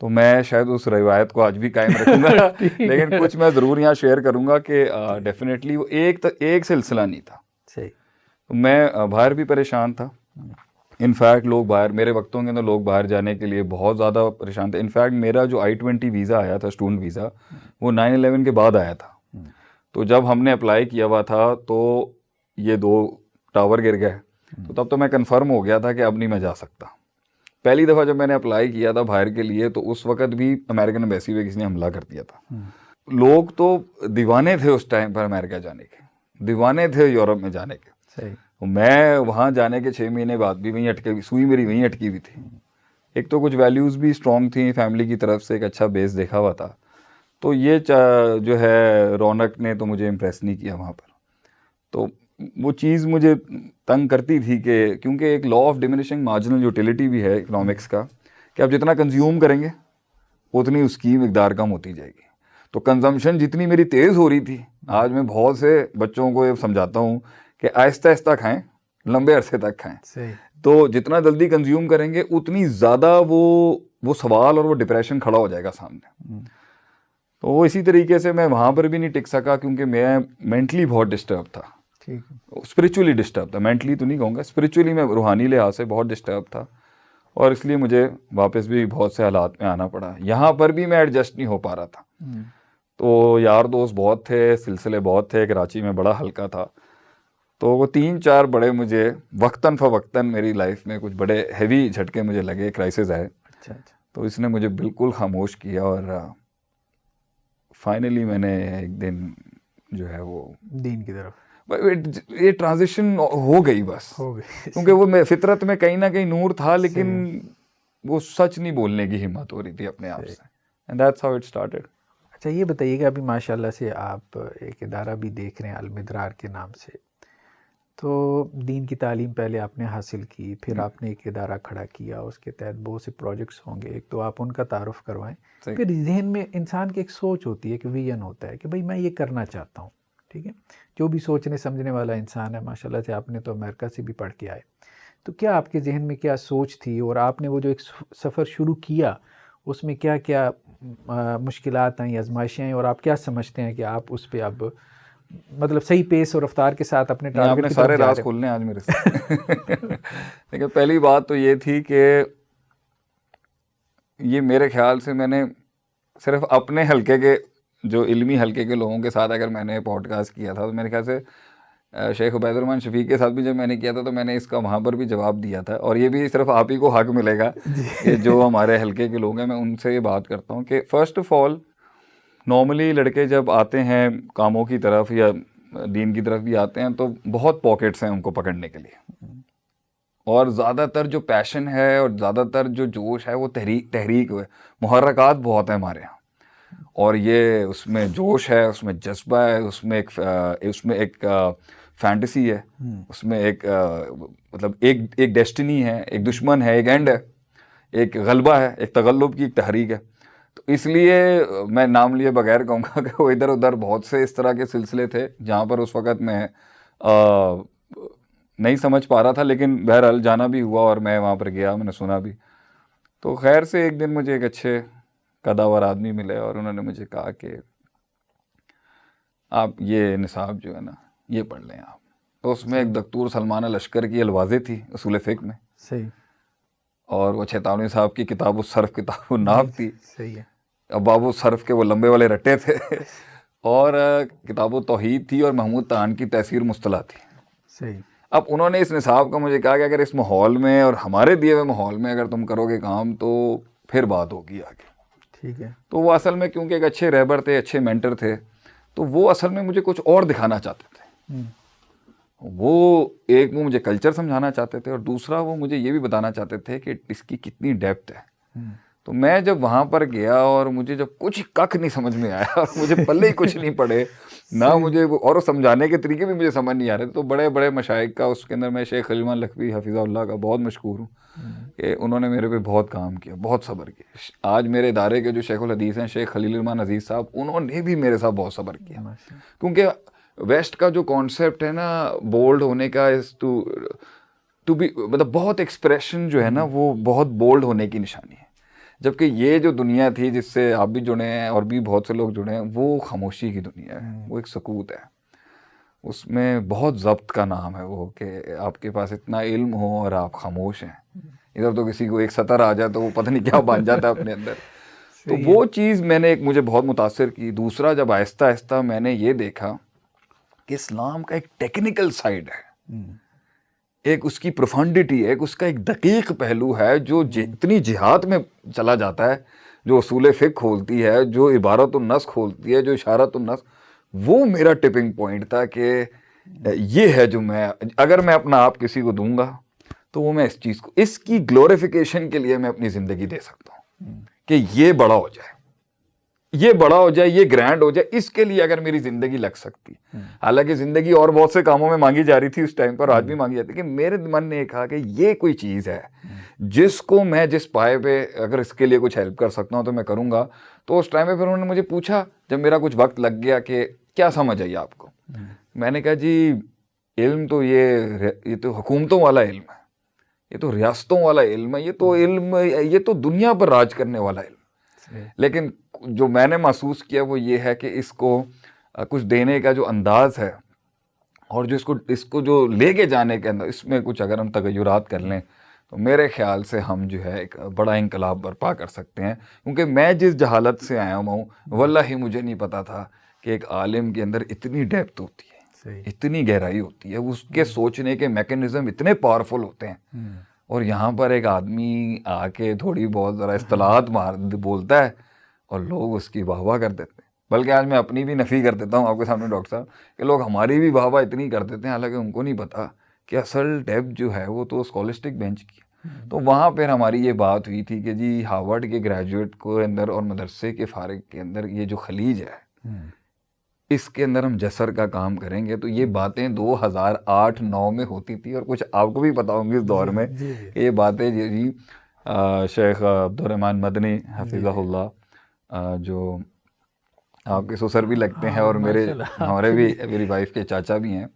تو میں شاید اس روایت کو آج بھی قائم رکھوں گا لیکن کچھ میں ضرور یہاں شیئر کروں گا کہ ڈیفینیٹلی وہ ایک سلسلہ نہیں تھا. میں باہر بھی پریشان تھا. انفیکٹ لوگ باہر میرے وقتوں کے اندر لوگ باہر جانے کے لیے بہت زیادہ پریشان تھے. انفیکٹ میرا جو I-20 ویزا آیا تھا اسٹوڈنٹ ویزا وہ 9/11 کے بعد آیا تھا. تو جب ہم نے اپلائی کیا ہوا تھا تو یہ 2 ٹاور گر گئے. تو تب تو میں کنفرم ہو گیا تھا کہ اب نہیں میں جا سکتا. پہلی دفعہ جب میں نے اپلائی کیا تھا باہر کے لیے تو اس وقت بھی امریکن ایمبیسی پہ کسی نے حملہ کر دیا تھا. لوگ تو دیوانے تھے اس ٹائم پر امریکہ جانے کے, دیوانے تھے یورپ میں جانے کے. میں وہاں جانے کے 6 مہینے بعد بھی وہیں اٹکے ہوئی, سوئی میری وہیں اٹکی ہوئی تھی. ایک تو کچھ ویلیوز بھی اسٹرانگ تھیں فیملی کی طرف سے, ایک اچھا بیس دیکھا ہوا تھا. تو یہ جو ہے رونق نے تو مجھے امپریس نہیں کیا وہاں پر. تو وہ چیز مجھے تنگ کرتی تھی کہ کیونکہ ایک law of diminishing marginal utility بھی ہے اکنامکس کا کہ آپ جتنا کنزیوم کریں گے اتنی اس کی مقدار کم ہوتی جائے گی. تو کنزمپشن جتنی میری تیز ہو رہی تھی, آج میں بہت سے بچوں کو یہ سمجھاتا ہوں کہ آہستہ آہستہ کھائیں, لمبے عرصے تک کھائیں. تو جتنا جلدی کنزیوم کریں گے اتنی زیادہ وہ سوال اور وہ ڈپریشن کھڑا ہو جائے گا سامنے. تو اسی طریقے سے میں وہاں پر بھی نہیں ٹک سکا کیونکہ میں مینٹلی بہت ڈسٹرب تھا, اسپریچولی ڈسٹرب تھا. مینٹلی تو نہیں کہوں گا, اسپریچولی میں روحانی لحاظ سے بہت ڈسٹرب تھا اور اس لیے مجھے واپس بھی بہت سے حالات میں آنا پڑا. یہاں پر بھی میں ایڈجسٹ نہیں ہو پا رہا تھا. تو یار دوست بہت تھے, سلسلے بہت تھے, کراچی میں بڑا حلقہ تھا. تو وہ 3-4 بڑے مجھے وقتاً فوقتاً میری لائف میں کچھ بڑے ہیوی جھٹکے مجھے لگے, کرائسس آئے. تو اس نے مجھے بالکل خاموش کیا اور فائنلی میں نے ایک دن جو ہے وہ دین کی طرف یہ ٹرانزیشن ہو گئی بس, کیونکہ وہ فطرت میں کہیں نہ کہیں نور تھا لیکن وہ سچ نہیں بولنے کی ہمت ہو رہی تھی اپنے آپ سے. And that's how it started. اچھا یہ بتائیے کہ ابھی ماشاء اللہ سے آپ ایک ادارہ بھی دیکھ رہے ہیں المدرار کے نام سے. تو دین کی تعلیم پہلے آپ نے حاصل کی, پھر آپ نے ایک ادارہ کھڑا کیا, اس کے تحت بہت سے پروجیکٹس ہوں گے. ایک تو آپ ان کا تعارف کروائیں. پھر ذہن میں انسان کی ایک سوچ ہوتی ہے, کہ ویژن ہوتا ہے کہ بھائی میں یہ کرنا چاہتا ہوں. ٹھیک ہے, جو بھی سوچنے سمجھنے والا انسان ہے, ماشاء اللہ سے آپ نے تو امریکہ سے بھی پڑھ کے آئے, تو کیا آپ کے ذہن میں کیا سوچ تھی اور آپ نے وہ جو ایک سفر شروع کیا اس میں کیا کیا مشکلات آئیں, آزمائشیں آئیں, اور آپ کیا سمجھتے ہیں کہ آپ اس پہ اب مطلب صحیح پیس اور رفتار کے ساتھ اپنے ٹارگیٹ کی طرف جا رہے ہیں؟ سارے راز کھولنے آج میرے سے. لیکن پہلی بات تو یہ تھی کہ یہ میرے خیال سے میں نے صرف اپنے حلقے کے جو علمی حلقے کے لوگوں کے ساتھ اگر میں نے پوڈ کاسٹ کیا تھا تو میرے خیال سے شیخ عبید الرحمن شفیق کے ساتھ بھی جب میں نے کیا تھا تو میں نے اس کا وہاں پر بھی جواب دیا تھا. اور یہ بھی صرف آپ ہی کو حق ملے گا کہ جو ہمارے حلقے کے لوگ ہیں میں ان سے یہ بات کرتا ہوں کہ فرسٹ آف آل نارملی لڑکے جب آتے ہیں کاموں کی طرف یا دین کی طرف بھی آتے ہیں تو بہت پاکٹس ہیں ان کو پکڑنے کے لیے, اور زیادہ تر جو پیشن ہے اور زیادہ تر جو جوش ہے وہ تحریک ہے, محرکات بہت ہیں ہمارے یہاں. اور یہ اس میں جوش ہے, اس میں جذبہ ہے, اس میں ایک فینٹیسی ہے, اس میں ایک مطلب ایک ڈیسٹنی ہے, ایک دشمن ہے, ایک اینڈ ہے, ایک غلبہ ہے, ایک تغلب کی ایک تحریک ہے. تو اس لیے میں نام لیے بغیر کہوں گا کہ وہ ادھر ادھر بہت سے اس طرح کے سلسلے تھے جہاں پر اس وقت میں نہیں سمجھ پا رہا تھا, لیکن بہرحال جانا بھی ہوا اور میں وہاں پر گیا, میں نے سنا بھی. تو خیر سے ایک دن مجھے ایک اچھے قداور آدمی ملے اور انہوں نے مجھے کہا کہ آپ یہ نصاب جو ہے نا یہ پڑھ لیں آپ. تو اس میں ایک دکتور سلمان لشکر کی الوازیں تھی اصول فقہ میں, صحیح, اور وہ چھیتاونی صاحب کی کتاب الصرف کتاب النحو تھی. صحیح ہے. ابواب الصرف کے وہ لمبے والے رٹے تھے, اور کتاب التوحید تھی, اور محمود طحان کی تحصیر مصطلح تھی. صحیح. اب انہوں نے اس نصاب کا مجھے کہا کہ اگر اس ماحول میں اور ہمارے دیے ہوئے ماحول میں اگر تم کرو گے کام تو پھر بات ہوگی آگے. ٹھیک ہے. تو وہ اصل میں کیونکہ ایک اچھے رہبر تھے, اچھے مینٹر تھے, تو وہ اصل میں مجھے کچھ اور دکھانا چاہتے تھے. وہ ایک وہ مجھے کلچر سمجھانا چاہتے تھے, اور دوسرا وہ مجھے یہ بھی بتانا چاہتے تھے کہ اس کی کتنی ڈیپتھ ہے. تو میں جب وہاں پر گیا اور مجھے جب کچھ ککھ نہیں سمجھ میں آیا اور مجھے پلے ہی کچھ نہیں پڑے نہ مجھے اور سمجھانے کے طریقے بھی مجھے سمجھ نہیں آ رہے تھے, تو بڑے بڑے مشائخ کا اس کے اندر میں شیخ خلیل الرحمن لکھوی حفظہ اللہ کا بہت مشکور ہوں کہ انہوں نے میرے پہ بہت کام کیا, بہت صبر کیا. آج میرے ادارے کے جو شیخ الحدیث ہیں شیخ خلیل الرحمن عزیز صاحب, انہوں نے بھی میرے ساتھ بہت صبر کیا, کیونکہ ویسٹ کا جو کانسیپٹ ہے نا بولڈ ہونے کا ٹو بی مطلب بہت ایکسپریشن جو ہے نا وہ بہت بولڈ ہونے کی نشانی ہے. جبکہ یہ جو دنیا تھی جس سے آپ بھی جڑے ہیں اور بھی بہت سے لوگ جڑے ہیں، وہ خاموشی کی دنیا ہے، وہ ایک سکوت ہے، اس میں بہت ضبط کا نام ہے وہ، کہ آپ کے پاس اتنا علم ہو اور آپ خاموش ہیں. ادھر تو کسی کو ایک سطر آ جائے تو وہ پتہ نہیں کیا بن جاتا ہے اپنے اندر. تو وہ چیز میں نے ایک مجھے بہت متاثر کی. دوسرا، جب آہستہ آہستہ میں نے یہ دیکھا کہ اسلام کا ایک ٹیکنیکل سائڈ ہے، ایک اس کی پروفانڈیٹی ہے، ایک اس کا ایک دقیق پہلو ہے جو اتنی جہاد میں چلا جاتا ہے، جو اصول فقہ کھولتی ہے، جو عبارت النص کھولتی ہے، جو اشارت النص. وہ میرا ٹپنگ پوائنٹ تھا کہ یہ ہے جو میں اگر میں اپنا آپ کسی کو دوں گا تو وہ میں اس چیز کو، اس کی گلوریفیکیشن کے لیے میں اپنی زندگی دے سکتا ہوں کہ یہ بڑا ہو جائے، یہ بڑا ہو جائے، یہ گرینڈ ہو جائے. اس کے لیے اگر میری زندگی لگ سکتی، حالانکہ زندگی اور بہت سے کاموں میں مانگی جا رہی تھی اس ٹائم پر، آج بھی مانگی جاتی ہے، کہ میرے من نے کہا کہ یہ کوئی چیز ہے جس کو میں جس پائے پہ اگر اس کے لیے کچھ ہیلپ کر سکتا ہوں تو میں کروں گا. تو اس ٹائم پہ پھر انہوں نے مجھے پوچھا جب میرا کچھ وقت لگ گیا کہ کیا سمجھ آئی آپ کو. میں نے کہا جی علم تو یہ تو حکومتوں والا علم ہے، یہ تو ریاستوں والا علم ہے، یہ تو علم، یہ تو دنیا پر راج کرنے والا علم. لیکن جو میں نے محسوس کیا وہ یہ ہے کہ اس کو کچھ دینے کا جو انداز ہے اور جو اس کو جو لے کے جانے کے اندر، اس میں کچھ اگر ہم تغیرات کر لیں تو میرے خیال سے ہم جو ہے ایک بڑا انقلاب برپا کر سکتے ہیں. کیونکہ میں جس جہالت سے آیا ہوں واللہ مجھے نہیں پتا تھا کہ ایک عالم کے اندر اتنی ڈیپتھ ہوتی ہے، اتنی گہرائی ہوتی ہے، اس کے سوچنے کے میکینزم اتنے پاورفل ہوتے ہیں. اور یہاں پر ایک آدمی آ کے تھوڑی بہت ذرا اصطلاحات بولتا ہے اور لوگ اس کی واہ واہ کر دیتے ہیں. بلکہ آج میں اپنی بھی نفی کر دیتا ہوں آپ کے سامنے ڈاکٹر صاحب کہ لوگ ہماری بھی واہ واہ اتنی کر دیتے ہیں، حالانکہ ان کو نہیں پتا کہ اصل ڈیپتھ جو ہے وہ تو اسکالسٹک بینچ کی ہے. تو وہاں پھر ہماری یہ بات ہوئی تھی کہ جی ہارورڈ کے گریجویٹ کو اندر اور مدرسے کے فارغ کے اندر یہ جو خلیج ہے اس کے اندر ہم جسر کا کام کریں گے. تو یہ باتیں 2008-9 میں ہوتی تھی، اور کچھ آپ کو بھی پتا ہوں گی اس دور میں کہ یہ باتیں جی شیخ عبدالرحمن مدنی حفظہ اللہ جو آپ کے سسر بھی لگتے ہیں اور ہمارے بھی میری وائف کے چاچا بھی ہیں،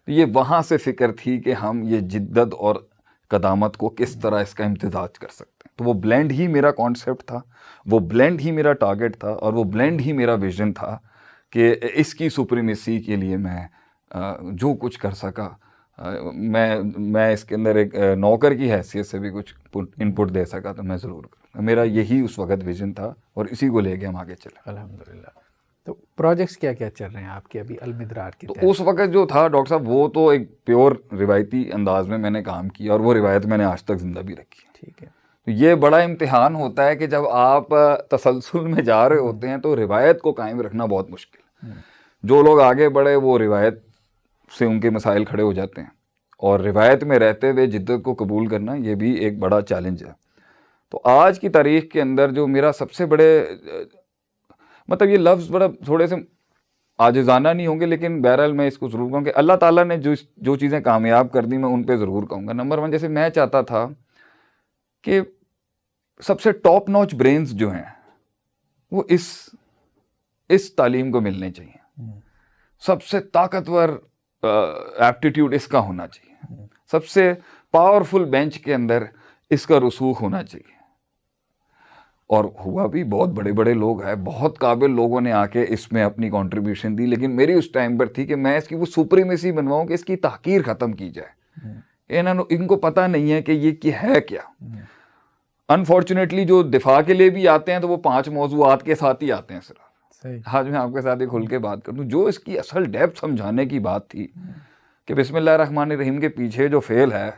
تو یہ وہاں سے فکر تھی کہ ہم یہ جدت اور قدامت کو کس طرح اس کا امتزاج کر سکتے ہیں. تو وہ بلینڈ ہی میرا کانسیپٹ تھا، وہ بلینڈ ہی میرا ٹارگٹ تھا، اور وہ بلینڈ ہی میرا ویژن تھا کہ اس کی سپریمیسی کے لیے میں جو کچھ کر سکا، میں اس کے اندر ایک نوکر کی حیثیت سے بھی کچھ انپٹ دے سکا تو میں ضرور کروں. میرا یہی اس وقت ویژن تھا اور اسی کو لے کے ہم آگے چلے. الحمدللہ. تو پروجیکٹس کیا کیا چل رہے ہیں آپ کے ابھی المدرار کے تو اس وقت جو تھا ڈاکٹر صاحب وہ تو ایک پیور روایتی انداز میں نے کام کیا، اور وہ روایت میں نے آج تک زندہ بھی رکھی. ٹھیک ہے. تو یہ بڑا امتحان ہوتا ہے کہ جب آپ تسلسل میں جا رہے ہوتے ہیں تو روایت کو قائم رکھنا بہت مشکل ہے. جو لوگ آگے بڑھے وہ روایت سے ان کے مسائل کھڑے ہو جاتے ہیں، اور روایت میں رہتے ہوئے جدت کو قبول کرنا یہ بھی ایک بڑا چیلنج ہے. تو آج کی تاریخ کے اندر جو میرا سب سے بڑے، مطلب یہ لفظ بڑا تھوڑے سے عاجزانہ نہیں ہوں گے، لیکن بہرحال میں اس کو ضرور کہوں کہ اللہ تعالیٰ نے جو چیزیں کامیاب کر دی میں ان پہ ضرور کہوں گا. نمبر 1، جیسے میں چاہتا تھا کہ سب سے ٹاپ نوچ برینز جو ہیں وہ اس تعلیم کو ملنے چاہیے. سب سے طاقتور ایپٹیٹیوڈ اس کا ہونا چاہیے، سب سے پاورفل بینچ کے اندر اس کا رسوخ ہونا چاہیے. اور ہوا بھی، بہت بڑے بڑے لوگ ہیں، بہت قابل لوگوں نے آ کے اس میں اپنی کنٹریبیوشن دی، لیکن میری اس ٹائم پر تھی کہ میں اس کی وہ سپریمیسی بنواؤں کہ اس کی تحقیر ختم کی جائے. ان کو پتہ نہیں ہے کہ یہ ہے کیا. انفارچونیٹلی جو دفاع کے لیے بھی آتے ہیں تو وہ 5 موضوعات کے ساتھ ہی آتے ہیں صرف. آج میں آپ کے ساتھ کھل کے بات کروں، جو اس کی اصل ڈیپتھ سمجھانے کی بات تھی کہ بسم اللہ الرحمن الرحیم کے پیچھے جو فعل ہے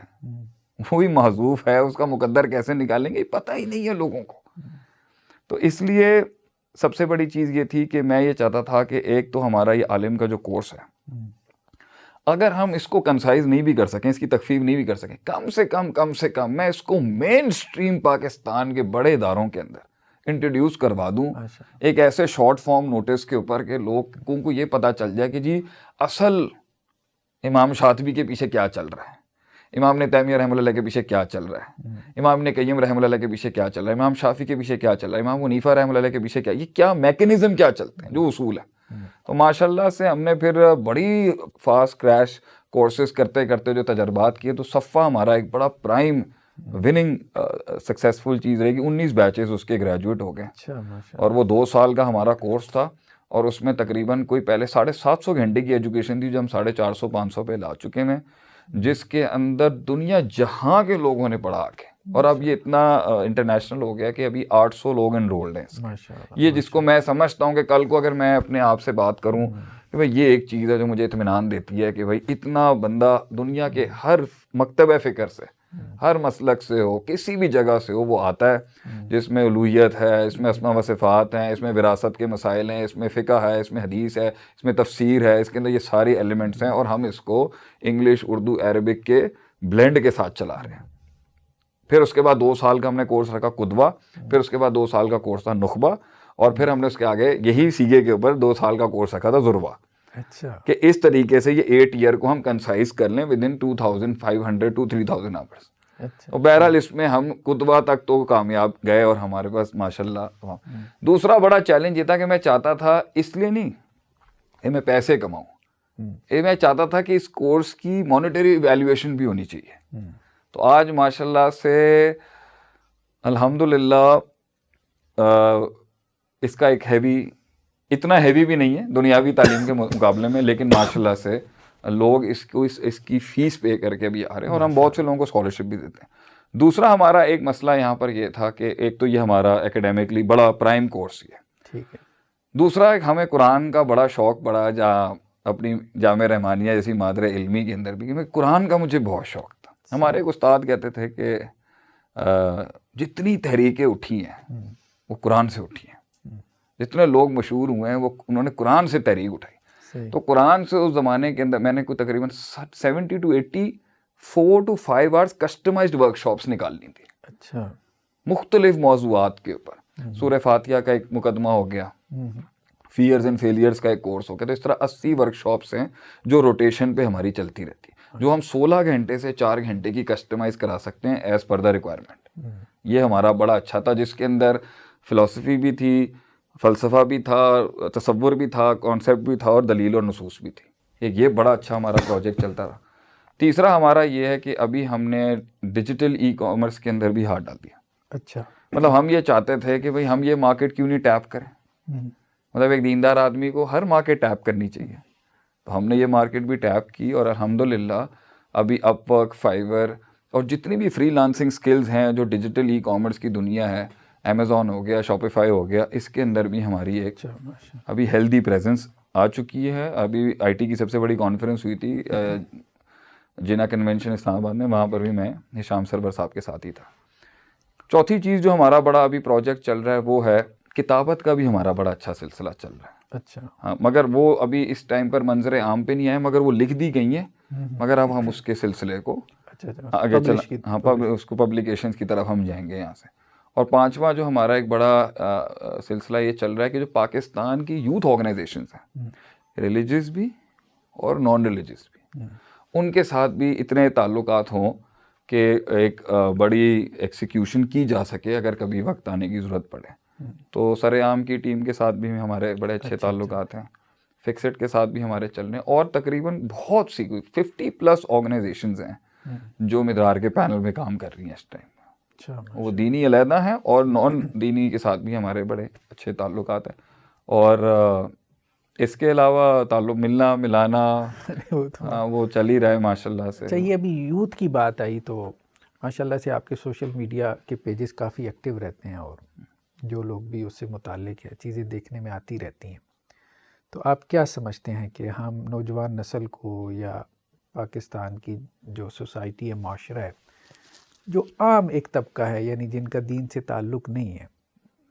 وہی محذوف ہے، اس کا مقدر کیسے نکالیں گے پتہ ہی نہیں ہے لوگوں کو. تو اس لیے سب سے بڑی چیز یہ تھی کہ میں یہ چاہتا تھا کہ ایک تو ہمارا یہ عالم کا جو کورس ہے، اگر ہم اس کو کنسائز نہیں بھی کر سکیں، اس کی تخفیف نہیں بھی کر سکیں، کم سے کم میں اس کو مین سٹریم پاکستان کے بڑے اداروں کے اندر انٹروڈیوس کروا دوں، ایک ایسے شارٹ فارم نوٹس کے اوپر کہ لوگوں کو یہ پتہ چل جائے کہ جی اصل امام شاطبی کے پیچھے کیا چل رہا ہے، امام ابن تیمیہ رحمہ اللہ کے پیچھے کیا چل رہا ہے، امام ابن قیم رحمہ اللہ کے پیچھے کیا چل رہا ہے، امام شافعی کے پیچھے کیا چل رہا ہے، امام حنیفہ رحمہ اللہ کے پیچھے کیا، یہ کیا میکینزم کیا چلتے ہیں، جو اصول ہے. تو ماشاءاللہ سے ہم نے پھر بڑی فاسٹ کریش کورسز کرتے کرتے جو تجربات کیے، تو صفہ ہمارا ایک بڑا پرائم وننگ سکسیزفل چیز رہے گی. 19 بیچز اس کے گریجویٹ ہو گئے. اچھا ماشاء اور وہ 2 سال کا ہمارا کورس تھا, اور اس میں تقریباً کوئی پہلے 750 گھنٹے کی ایجوکیشن تھی جو ہم 450-500 پہ لا چکے ہیں, جس کے اندر دنیا جہاں کے لوگوں نے پڑھا کے, اور اب یہ اتنا انٹرنیشنل ہو گیا کہ ابھی 800 لوگ انرولڈ ہیں. یہ جس کو میں سمجھتا ہوں کہ کل کو اگر میں اپنے آپ سے بات کروں کہ بھائی یہ ایک چیز ہے جو مجھے اطمینان دیتی ہے کہ بھائی اتنا بندہ دنیا کے ہر مکتبہ فکر سے, ہر مسلک سے ہو, کسی بھی جگہ سے ہو, وہ آتا ہے, جس میں الوہیت ہے, اس میں اسماء و صفات ہیں, اس میں وراثت کے مسائل ہیں, اس میں فقہ ہے, اس میں حدیث ہے, اس میں تفسیر ہے, اس کے اندر یہ سارے ایلیمنٹس ہیں, اور ہم اس کو انگلش, اردو, عربک کے بلینڈ کے ساتھ چلا رہے ہیں. پھر اس کے بعد 2 سال کا ہم نے کورس رکھا قدوہ, پھر اس کے بعد 2 سال کا کورس تھا نخبہ, اور پھر ہم نے اس کے آگے یہی سیگے کے اوپر 2 سال کا کورس رکھا تھا ذروہ. اچھا, کہ اس طریقے سے یہ 8 ایئر کو ہم کنسائز کر لیں ود ان 2500 to 3000 آورس. تو بہرحال اس میں ہم قدوہ تک تو کامیاب گئے, اور ہمارے پاس ماشاءاللہ. دوسرا بڑا چیلنج یہ تھا کہ میں چاہتا تھا, اس لیے نہیں کہ میں پیسے کماؤں, میں چاہتا تھا کہ اس کورس کی مانیٹری ایویلیویشن بھی ہونی چاہیے. تو آج ماشاءاللہ سے الحمدللہ اس کا ایک اتنا ہیوی بھی نہیں ہے دنیاوی تعلیم کے مقابلے میں, لیکن ماشاءاللہ سے لوگ اس کی فیس پے کر کے بھی آ رہے ہیں, اور ہم بہت سے لوگوں کو اسکالرشپ بھی دیتے ہیں. دوسرا ہمارا ایک مسئلہ یہاں پر یہ تھا کہ ایک تو یہ ہمارا اکیڈیمکلی بڑا پرائم کورس یہ, ٹھیک ہے. دوسرا ایک ہمیں قرآن کا بڑا شوق پڑا, جہاں اپنی جامعہ رحمانیہ جیسی مادر علمی کے اندر بھی قرآن کا مجھے بہت شوق تھا. ہمارے ایک استاد کہتے تھے کہ جتنی تحریکیں اٹھی ہیں وہ قرآن سے اٹھی ہیں, جتنے لوگ مشہور ہوئے ہیں وہ انہوں نے قرآن سے تحریک اٹھائی. تو قرآن سے اس زمانے کے اندر میں نے کوئی تقریباً 70 to 84 to 5 hours customized workshops نکالنی تھی. اچھا, مختلف موضوعات کے اوپر. سورہ فاتحہ کا ایک مقدمہ ہو گیا, فیئرز اینڈ فیلیئرز کا ایک کورس ہو گیا. تو اس طرح 80 ورک شاپس ہیں جو روٹیشن پہ ہماری چلتی رہتی ہے, جو ہم 16 گھنٹے سے 4 گھنٹے کی کسٹمائز کرا سکتے ہیں ایز پر دا ریکوائرمنٹ. یہ ہمارا بڑا اچھا تھا, جس کے اندر فلسفی بھی تھی, فلسفہ بھی تھا, تصور بھی تھا, کانسیپٹ بھی تھا, اور دلیل اور نصوص بھی تھی. یہ بڑا اچھا ہمارا پروجیکٹ چلتا رہا. تیسرا ہمارا یہ ہے کہ ابھی ہم نے ڈیجیٹل ای کامرس کے اندر بھی ہاتھ ڈال دیا. اچھا, مطلب ہم یہ چاہتے تھے کہ بھئی ہم یہ مارکیٹ کیوں نہیں ٹیپ کریں, مطلب ایک دیندار آدمی کو ہر مارکیٹ ٹیپ کرنی چاہیے. تو ہم نے یہ مارکیٹ بھی ٹیپ کی, اور الحمدللہ ابھی اپ ورک, فائیور, اور جتنی بھی فری لانسنگ سکلز ہیں جو ڈیجیٹل ای کامرس کی دنیا ہے, امیزون ہو گیا, شاپیفائی ہو گیا, اس کے اندر بھی ہماری ایک ابھی ہیلدی پریزنس آ چکی ہے. ابھی آئی ٹی کی سب سے بڑی کانفرنس ہوئی تھی جنا کنونشن اسلام آباد میں, وہاں پر بھی میں ہشام سرور صاحب کے ساتھ ہی تھا. چوتھی چیز جو ہمارا بڑا ابھی پروجیکٹ چل رہا ہے وہ ہے کتابت کا بھی ہمارا بڑا اچھا سلسلہ چل رہا ہے. اچھا, ہاں, مگر وہ ابھی اس ٹائم پر منظر عام پہ نہیں آئے, مگر وہ لکھ دی گئی ہیں, مگر اب ہم اس کے سلسلے کو آگے اس کو پبلیکیشنز کی طرف ہم جائیں گے یہاں سے. اور پانچواں جو ہمارا ایک بڑا سلسلہ یہ چل رہا ہے کہ جو پاکستان کی یوتھ آرگنائزیشنز ہیں, ریلیجیس بھی اور نان ریلیجیس بھی, ان کے ساتھ بھی اتنے تعلقات ہوں کہ ایک بڑی ایکسیکیوشن کی جا سکے اگر کبھی وقت آنے کی ضرورت پڑے. تو سر عام کی ٹیم کے ساتھ بھی ہمارے بڑے اچھے تعلقات ہیں, فکسٹ کے ساتھ بھی ہمارے چل رہے ہیں, اور تقریباً بہت سی 50+ آرگنائزیشنز ہیں جو مدرار کے پینل میں کام کر رہی ہیں اس ٹائم. وہ دینی علیحدہ ہیں, اور نان دینی کے ساتھ بھی ہمارے بڑے اچھے تعلقات ہیں. اور اس کے علاوہ تعلق ملنا ملانا وہ چل ہی رہا ہے ماشاءاللہ سے. چاہیے ابھی یوتھ کی بات آئی تو ماشاءاللہ سے آپ کے سوشل میڈیا کے پیجز کافی ایکٹیو رہتے ہیں, اور جو لوگ بھی اس سے متعلق ہے چیزیں دیکھنے میں آتی رہتی ہیں. تو آپ کیا سمجھتے ہیں کہ ہم نوجوان نسل کو, یا پاکستان کی جو سوسائٹی ہے, معاشرہ ہے, جو عام ایک طبقہ ہے, یعنی جن کا دین سے تعلق نہیں ہے,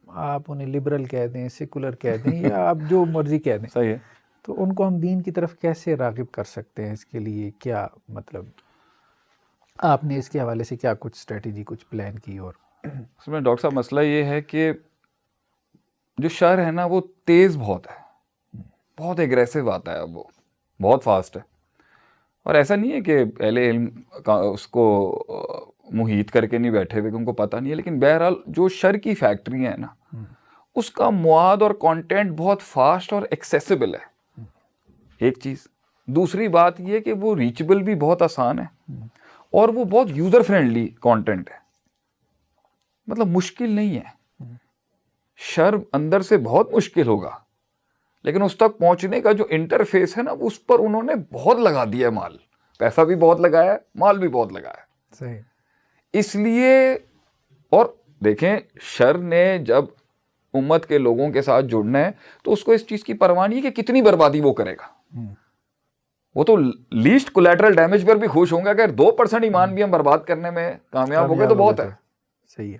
آپ انہیں لبرل کہہ دیں, سیکولر کہہ دیں, یا آپ جو مرضی کہہ دیں, صحیح ہے, تو ان کو ہم دین کی طرف کیسے راغب کر سکتے ہیں؟ اس کے لیے کیا مطلب آپ نے اس کے حوالے سے کیا کچھ اسٹریٹجی, کچھ پلان کی؟ اور اس میں ڈاکٹر صاحب مسئلہ یہ ہے کہ جو شر ہے نا وہ تیز بہت ہے, بہت ایگریسو آتا ہے, اب وہ بہت فاسٹ ہے. اور ایسا نہیں ہے کہ اہل علم اس کو محیط کر کے نہیں بیٹھے ہوئے کہ ان کو پتہ نہیں ہے, لیکن بہرحال جو شر کی فیکٹری ہیں نا, اس کا مواد اور کانٹینٹ بہت فاسٹ اور ایکسیسیبل ہے, ایک چیز. دوسری بات یہ کہ وہ ریچبل بھی بہت آسان ہے, اور وہ بہت یوزر فرینڈلی کانٹینٹ ہے, مطلب مشکل نہیں ہے. شر اندر سے بہت مشکل ہوگا, لیکن اس تک پہنچنے کا جو انٹرفیس ہے نا, اس پر انہوں نے بہت لگا دیا ہے مال, پیسہ بھی بہت لگایا ہے, مال بھی بہت لگایا ہے. صحیح. اس لیے, اور دیکھیں شر نے جب امت کے لوگوں کے ساتھ جڑنا ہے تو اس کو اس چیز کی پرواہ نہیں ہے کہ کتنی بربادی وہ کرے گا. وہ تو لیسٹ کولیٹرل ڈیمیج پر بھی خوش ہوں گے. اگر 2% ایمان بھی ہم برباد کرنے میں کامیاب ہو گئے تو بہت ہے. صحیح ہے.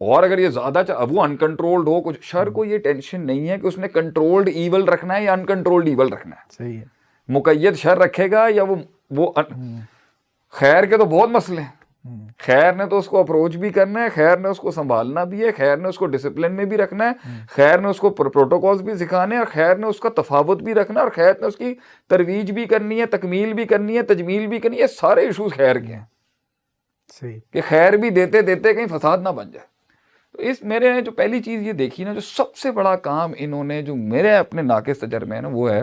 اور اگر یہ زیادہ اب وہ انکنٹرولڈ ہو کچھ, شر کو یہ ٹینشن نہیں ہے کہ اس نے کنٹرولڈ ایول رکھنا ہے یا انکنٹرولڈ ایول رکھنا ہے. صحیح ہے. مقید شر رکھے گا یا وہ خیر کے تو بہت مسئلے ہیں. خیر نے تو اس کو اپروچ بھی کرنا ہے, خیر نے اس کو سنبھالنا بھی ہے, خیر نے اس کو ڈسپلن میں بھی رکھنا ہے, خیر نے اس کو پروٹوکولز بھی سکھانے ہیں, اور خیر نے اس کا تفاوت بھی رکھنا ہے, اور خیر نے اس کی ترویج بھی کرنی ہے, تکمیل بھی کرنی ہے, تجمیل بھی کرنی ہے. سارے ایشوز خیر کے ہیں. صحیح. کہ خیر بھی دیتے دیتے کہیں فساد نہ بن جائے. تو اس میرے نے جو پہلی چیز یہ دیکھی نا, جو سب سے بڑا کام انہوں نے جو میرے اپنے ناقص تجربے میں نا, وہ ہے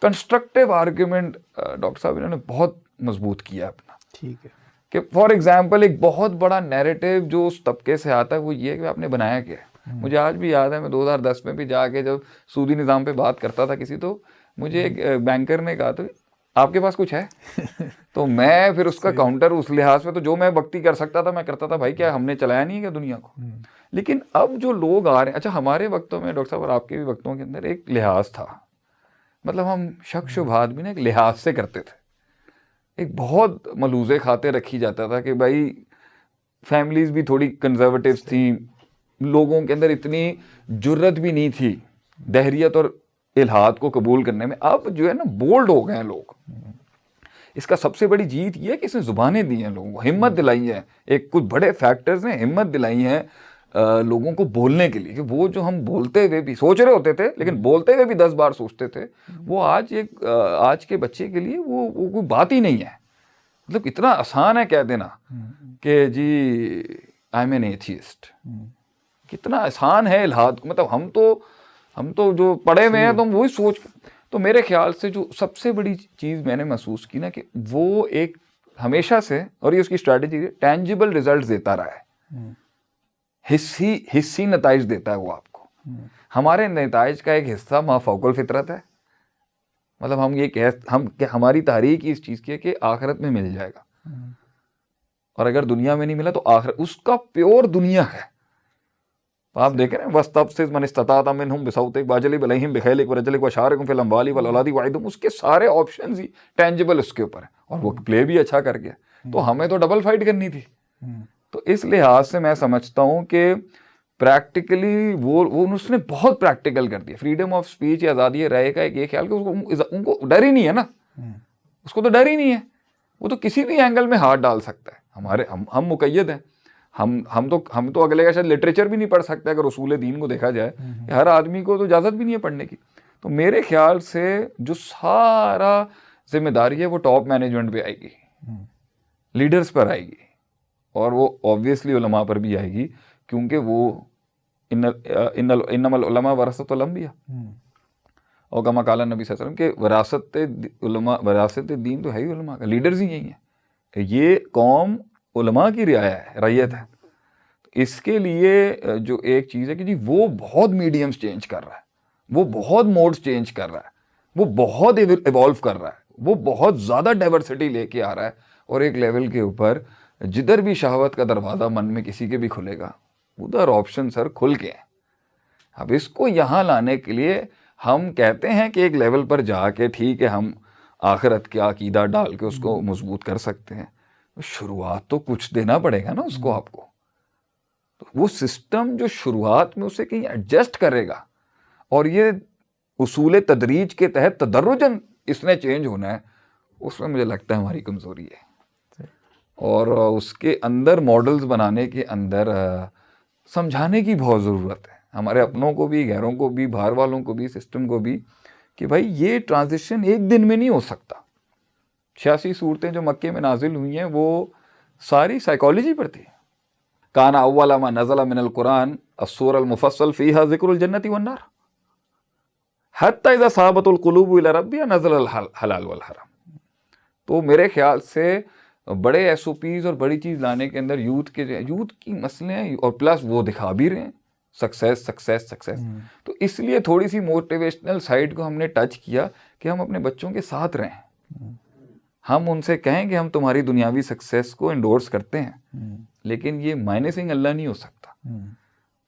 کنسٹرکٹیو آرگیومنٹ. ڈاکٹر صاحب انہوں نے بہت مضبوط کیا اپنا. ٹھیک ہے. کہ فار ایگزامپل ایک بہت بڑا نیریٹیو جو اس طبقے سے آتا ہے وہ یہ کہ آپ نے بنایا کیا ہے. مجھے آج بھی یاد ہے, میں 2010 میں بھی جا کے جب سودی نظام پہ بات کرتا تھا کسی, تو مجھے ایک بینکر نے کہا تو آپ کے پاس کچھ ہے, تو میں پھر اس کا کاؤنٹر اس لحاظ پہ تو جو میں وقتی کر سکتا تھا میں کرتا تھا, بھائی کیا ہم نے چلایا نہیں ہے کیا دنیا کو. لیکن اب جو لوگ آ رہے ہیں, اچھا ہمارے وقتوں میں ڈاکٹر صاحب اور آپ کے بھی وقتوں کے اندر ایک لحاظ تھا, مطلب ہم شک شبہات بھی نا ایک لحاظ سے کرتے تھے. ایک بہت ملوزے کھاتے رکھی جاتا تھا کہ بھائی فیملیز بھی تھوڑی کنزرویٹیو تھیں, لوگوں کے اندر اتنی جرت بھی نہیں تھی دہریت اور الحاد کو قبول کرنے میں. اب جو ہے نا بولڈ ہو گئے ہیں لوگ. اس کا سب سے بڑی جیت یہ ہے کہ اس نے زبانیں دی ہیں لوگوں کو, ہمت دلائی ہے. ایک کچھ بڑے فیکٹرز نے ہمت دلائی ہیں لوگوں کو بولنے کے لیے, کہ وہ جو ہم بولتے ہوئے بھی سوچ رہے ہوتے تھے لیکن بولتے ہوئے بھی 10 بار سوچتے تھے, وہ آج کے بچے کے لیے وہ کوئی بات ہی نہیں ہے. مطلب اتنا آسان ہے کہہ دینا کہ جی آئی ایم این ایتھیسٹ, کتنا آسان ہے الحاد. مطلب ہم تو جو پڑھے ہوئے ہیں تو ہم وہی سوچ. تو میرے خیال سے جو سب سے بڑی چیز میں نے محسوس کی نا, کہ وہ ایک ہمیشہ سے, اور یہ اس کی اسٹریٹجی ہے, ٹینجیبل ریزلٹس دیتا رہا ہے, حصی نتائج دیتا ہے وہ آپ کو. ہمارے نتائج کا ایک حصہ ما فوق الفطرت ہے. مطلب ہم یہ ہماری تحریک اس چیز کی ہے کہ آخرت میں مل جائے گا, اور اگر دنیا میں نہیں ملا تو آخرت اس کا پیور دنیا ہے. آپ دیکھ رہے ہیں وَاسْتَفْزِزْ مَنِ اسْتَطَعْتَ مِنْهُمْ بِصَوْتِكَ وَأَجْلِبْ إِلَيْهِمْ بِخَيْلِكَ وَرَجْلِكَ وَشَارِكْهُمْ فِي الْأَمْوَالِ وَالْأَوْلَادِ وَعِدْهُمْ. اس کے سارے آپشنز ہی ٹینجیبل اس کے اوپر ہیں, اور وہ پلے بھی اچھا کر گیا. تو ہمیں تو ڈبل فائٹ کرنی تھی. تو اس لحاظ سے میں سمجھتا ہوں کہ پریکٹیکلی وہ اس نے بہت پریکٹیکل کر دیا. فریڈم آف اسپیچ یا آزادی رائے کا ایک یہ خیال کہ ان کو ڈر ہی نہیں ہے نا, اس کو تو ڈر ہی نہیں ہے, وہ تو کسی بھی اینگل میں ہاتھ ڈال سکتا ہے. ہم مقید ہیں, ہم تو اگلے کا شاید لٹریچر بھی نہیں پڑھ سکتے اگر اصول دین کو دیکھا جائے. ہر آدمی کو تو اجازت بھی نہیں ہے پڑھنے کی. تو میرے خیال سے جو سارا ذمہ داری ہے وہ ٹاپ مینجمنٹ پہ آئے گی, لیڈرز پر آئے گی, اور وہ آبویسلی علماء پر بھی آئے گی, کیونکہ وہ انما العلماء ورثۃ الانبیاء, اور کما قال نبی صلی اللہ علیہ وسلم کہ وراثت دین تو ہے ہی علماء کا, لیڈرز ہی یہی ہیں. یہ قوم علماء کی رعایا ہے, رعیت ہے. اس کے لیے جو ایک چیز ہے کہ جی وہ بہت میڈیمز چینج کر رہا ہے, وہ بہت موڈز چینج کر رہا ہے, وہ بہت ایوالو کر رہا ہے, وہ بہت زیادہ ڈائیورسٹی لے کے آ رہا ہے, اور ایک لیول کے اوپر جدھر بھی شہوت کا دروازہ من میں کسی کے بھی کھلے گا ادھر آپشن سر کھل کے ہیں. اب اس کو یہاں لانے کے لیے ہم کہتے ہیں کہ ایک لیول پر جا کے ٹھیک ہے ہم آخرت کا عقیدہ ڈال کے اس کو مضبوط کر سکتے ہیں, شروعات تو کچھ دینا پڑے گا نا اس کو آپ کو. تو وہ سسٹم جو شروعات میں اسے کہیں ایڈجسٹ کرے گا, اور یہ اصول تدریج کے تحت تدرجن اس نے چینج ہونا ہے, اس میں مجھے لگتا ہے ہماری کمزوری ہے. اور اس کے اندر ماڈلز بنانے کے اندر سمجھانے کی بہت ضرورت ہے, ہمارے اپنوں کو بھی, غیروں کو بھی, باہر والوں کو بھی, سسٹم کو بھی, کہ بھائی یہ ٹرانزیشن ایک دن میں نہیں ہو سکتا. 86 صورتیں جو مکے میں نازل ہوئی ہیں وہ ساری سائیکالوجی پر تھی. کان اول ما نزل من القرآن السور المفصل فیہا ذکر الجنت والنار حتی اذا صابت القلوب الی ربها نزل الحلال والحرام. تو میرے خیال سے بڑے ایس او پیز اور بڑی چیز لانے کے اندر یوتھ کی مسئلے ہیں، اور پلس وہ دکھا بھی رہے ہیں سکسیس سکسیس سکسیس. تو اس لیے تھوڑی سی موٹیویشنل سائڈ کو ہم نے ٹچ کیا کہ ہم اپنے بچوں کے ساتھ رہیں، ہم ان سے کہیں کہ ہم تمہاری دنیاوی سکسیس کو انڈورس کرتے ہیں، لیکن یہ مائنسنگ اللہ نہیں ہو سکتا.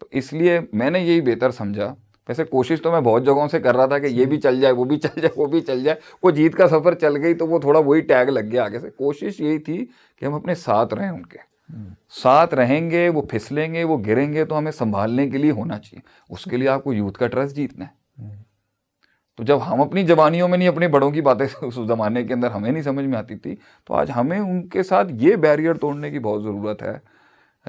تو اس لیے میں نے یہی بہتر سمجھا. ویسے کوشش تو میں بہت جگہوں سے کر رہا تھا کہ یہ بھی چل جائے، وہ بھی چل جائے، وہ بھی چل جائے. وہ جیت کا سفر چل گئی تو وہ تھوڑا وہی ٹیگ لگ گیا آگے سے. کوشش یہی تھی کہ ہم اپنے ساتھ رہیں، ان کے ساتھ رہیں گے. وہ پھسلیں گے، وہ گریں گے تو ہمیں سنبھالنے کے لیے ہونا چاہیے. اس کے لیے آپ کو یوتھ کا ٹرسٹ جیتنا ہے. تو جب ہم اپنی جوانیوں میں نہیں، اپنے بڑوں کی باتیں اس زمانے کے اندر ہمیں نہیں سمجھ میں آتی تھی، تو آج ہمیں ان کے ساتھ یہ بیریئر توڑنے کی بہت ضرورت ہے.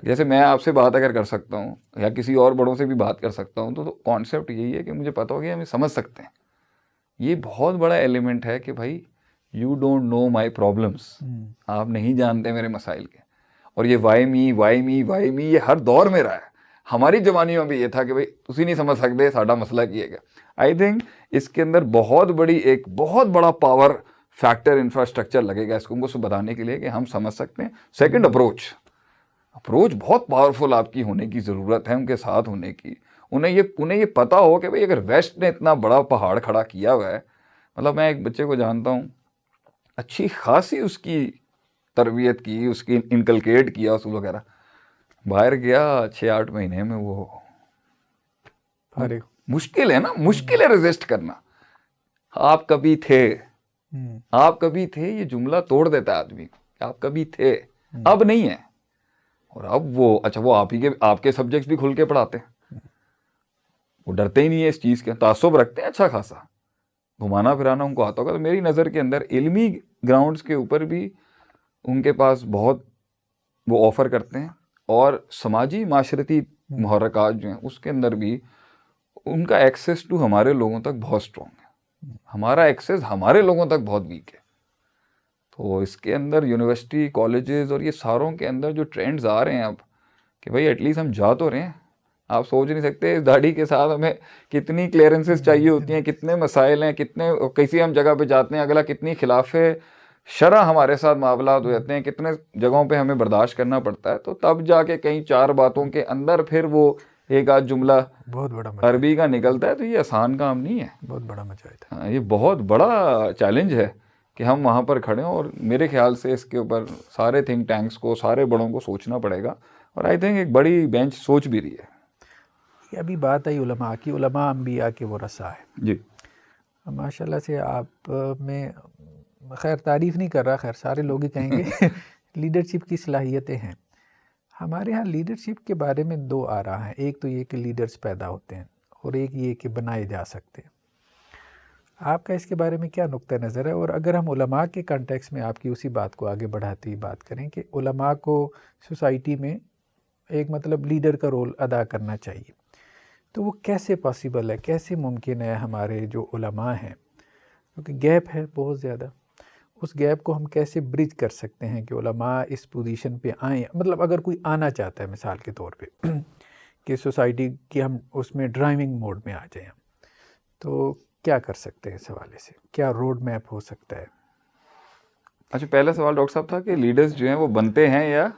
جیسے میں آپ سے بات اگر کر سکتا ہوں یا کسی اور بڑوں سے بھی بات کر سکتا ہوں، تو کانسیپٹ یہی ہے کہ مجھے پتہ ہو گیا ہمیں سمجھ سکتے ہیں. یہ بہت بڑا ایلیمنٹ ہے کہ بھائی you don't know my problems, آپ نہیں جانتے میرے مسائل کے. اور یہ why me why me why me یہ ہر دور میں رہا ہے. ہماری جوانی میں بھی یہ تھا کہ بھائی تسی نہیں سمجھ سکتے، ساڈا مسئلہ کیے گا. آئی تھنک اس کے اندر بہت بڑا پاور فیکٹر انفراسٹرکچر لگے گا اس کو بتانے کے لیے کہ ہم سمجھ سکتے ہیں. سیکنڈ اپروچ بہت پاورفل آپ کی ہونے کی ضرورت ہے، ان کے ساتھ ہونے کی. انہیں یہ پتا ہو کہ بھئی اگر ویسٹ نے اتنا بڑا پہاڑ کھڑا کیا ہوا ہے. مطلب میں ایک بچے کو جانتا ہوں، اچھی خاصی اس کی تربیت کی، اس کی انکلکیٹ کیا اصول وغیرہ. باہر گیا 6-8 مہینے میں وہ مشکل ہے نا، مشکل ہے ریزسٹ کرنا. آپ کبھی تھے، آپ کبھی تھے، یہ جملہ توڑ دیتا ہے آدمی. آپ کبھی تھے، اب نہیں ہے. اور اب وہ آپ کے سبجیکٹس بھی کھل کے پڑھاتے ہیں. وہ ڈرتے ہی نہیں ہے اس چیز کے، تعصب رکھتے ہیں اچھا خاصا، گھمانا پھرانا ان کو آتا ہوگا. تو میری نظر کے اندر علمی گراؤنڈز کے اوپر بھی ان کے پاس بہت وہ آفر کرتے ہیں، اور سماجی معاشرتی محرکات جو ہیں اس کے اندر بھی ان کا ایکسیس ٹو ہمارے لوگوں تک بہت اسٹرانگ ہے. ہمارا ایکسیس ہمارے لوگوں تک بہت ویک ہے. تو اس کے اندر یونیورسٹی، کالجز اور یہ ساروں کے اندر جو ٹرینڈز آ رہے ہیں اب کہ بھائی ایٹ لیسٹ ہم جا تو رہے ہیں. آپ سوچ نہیں سکتے اس داڑھی کے ساتھ ہمیں کتنی کلیئرنسز چاہیے ہوتی ہیں، کتنے مسائل ہیں، کسی ہم جگہ پہ جاتے ہیں اگلا کتنی خلاف شرع ہمارے ساتھ معاملات ہو جاتے ہیں، کتنے جگہوں پہ ہمیں برداشت کرنا پڑتا ہے. تو تب جا کے کئی 4 باتوں کے اندر پھر وہ ایک آدھ جملہ بہت بڑا عربی کا نکلتا ہے. تو یہ آسان کام نہیں ہے، بہت بڑا مجاہد ہے. یہ بہت بڑا چیلنج ہے کہ ہم وہاں پر کھڑے ہوں. اور میرے خیال سے اس کے اوپر سارے تھنک ٹینکس کو، سارے بڑوں کو سوچنا پڑے گا. اور آئی تھنک ایک بڑی بینچ سوچ بھی رہی ہے. یہ ابھی بات آئی علماء کی، علماء انبیاء کے ورثاء ہے. جی ماشاء اللہ سے آپ میں خیر تعریف نہیں کر رہا، خیر سارے لوگ ہی کہیں گے لیڈرشپ کی صلاحیتیں ہیں. ہمارے ہاں لیڈرشپ کے بارے میں 2 آراء ہیں. ایک تو یہ کہ لیڈرز پیدا ہوتے ہیں، اور ایک یہ کہ بنائے جا سکتے ہیں. آپ کا اس کے بارے میں کیا نقطہ نظر ہے؟ اور اگر ہم علماء کے کانٹیکس میں آپ کی اسی بات کو آگے بڑھاتے ہوئی بات کریں کہ علماء کو سوسائٹی میں ایک مطلب لیڈر کا رول ادا کرنا چاہیے، تو وہ کیسے پاسیبل ہے، کیسے ممکن ہے؟ ہمارے جو علماء ہیں کیونکہ گیپ ہے بہت زیادہ، اس گیپ کو ہم کیسے برج کر سکتے ہیں کہ علماء اس پوزیشن پہ آئیں؟ مطلب اگر کوئی آنا چاہتا ہے مثال کے طور پہ کہ سوسائٹی کی ہم اس میں ڈرائیونگ موڈ میں آ جائیں، تو کیا کر سکتے ہیں؟ اس حوالے سے کیا روڈ میپ ہو سکتا ہے؟ اچھا، پہلا سوال ڈاکٹر صاحب تھا کہ لیڈرز جو ہیں وہ بنتے ہیں یا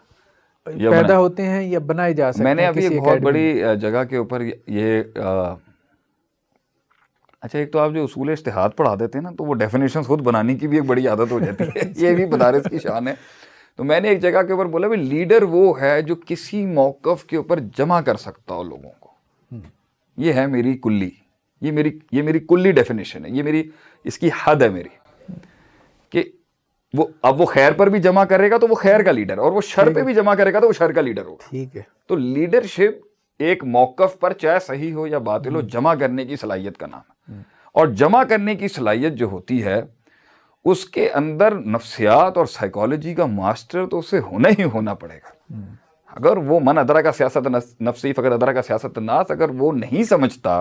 پیدا ہوتے ہیں یا بنائے جا سکتے ہیں؟ میں نے ابھی ایک بہت بڑی جگہ کے اوپر یہ اچھا، ایک تو آپ جو اصول اجتہاد پڑھا دیتے ہیں نا، تو وہ ڈیفینیشنز خود بنانے کی بھی ایک بڑی عادت ہو جاتی ہے یہ بھی مدارس کی شان ہے. تو میں نے ایک جگہ کے اوپر بولا بھائی لیڈر وہ ہے جو کسی موقف کے اوپر جمع کر سکتا ہو لوگوں کو. یہ ہے میری کلی، یہ میری کلی ڈیفینیشن ہے، یہ میری اس کی حد ہے میری کہ اب وہ خیر پر بھی جمع کرے گا تو وہ خیر کا لیڈر، اور وہ شر پہ بھی جمع کرے گا تو وہ شر کا لیڈر ہوگا. ٹھیک ہے. تو لیڈرشپ ایک موقف پر چاہے صحیح ہو یا باطل ہو جمع کرنے کی صلاحیت کا نام ہے. اور جمع کرنے کی صلاحیت جو ہوتی ہے اس کے اندر نفسیات اور سائیکالوجی کا ماسٹر تو اسے ہونا ہی ہونا پڑے گا. اگر وہ من ادرک سیاست نفسی فقط ادرک سیاست الناس، اگر وہ نہیں سمجھتا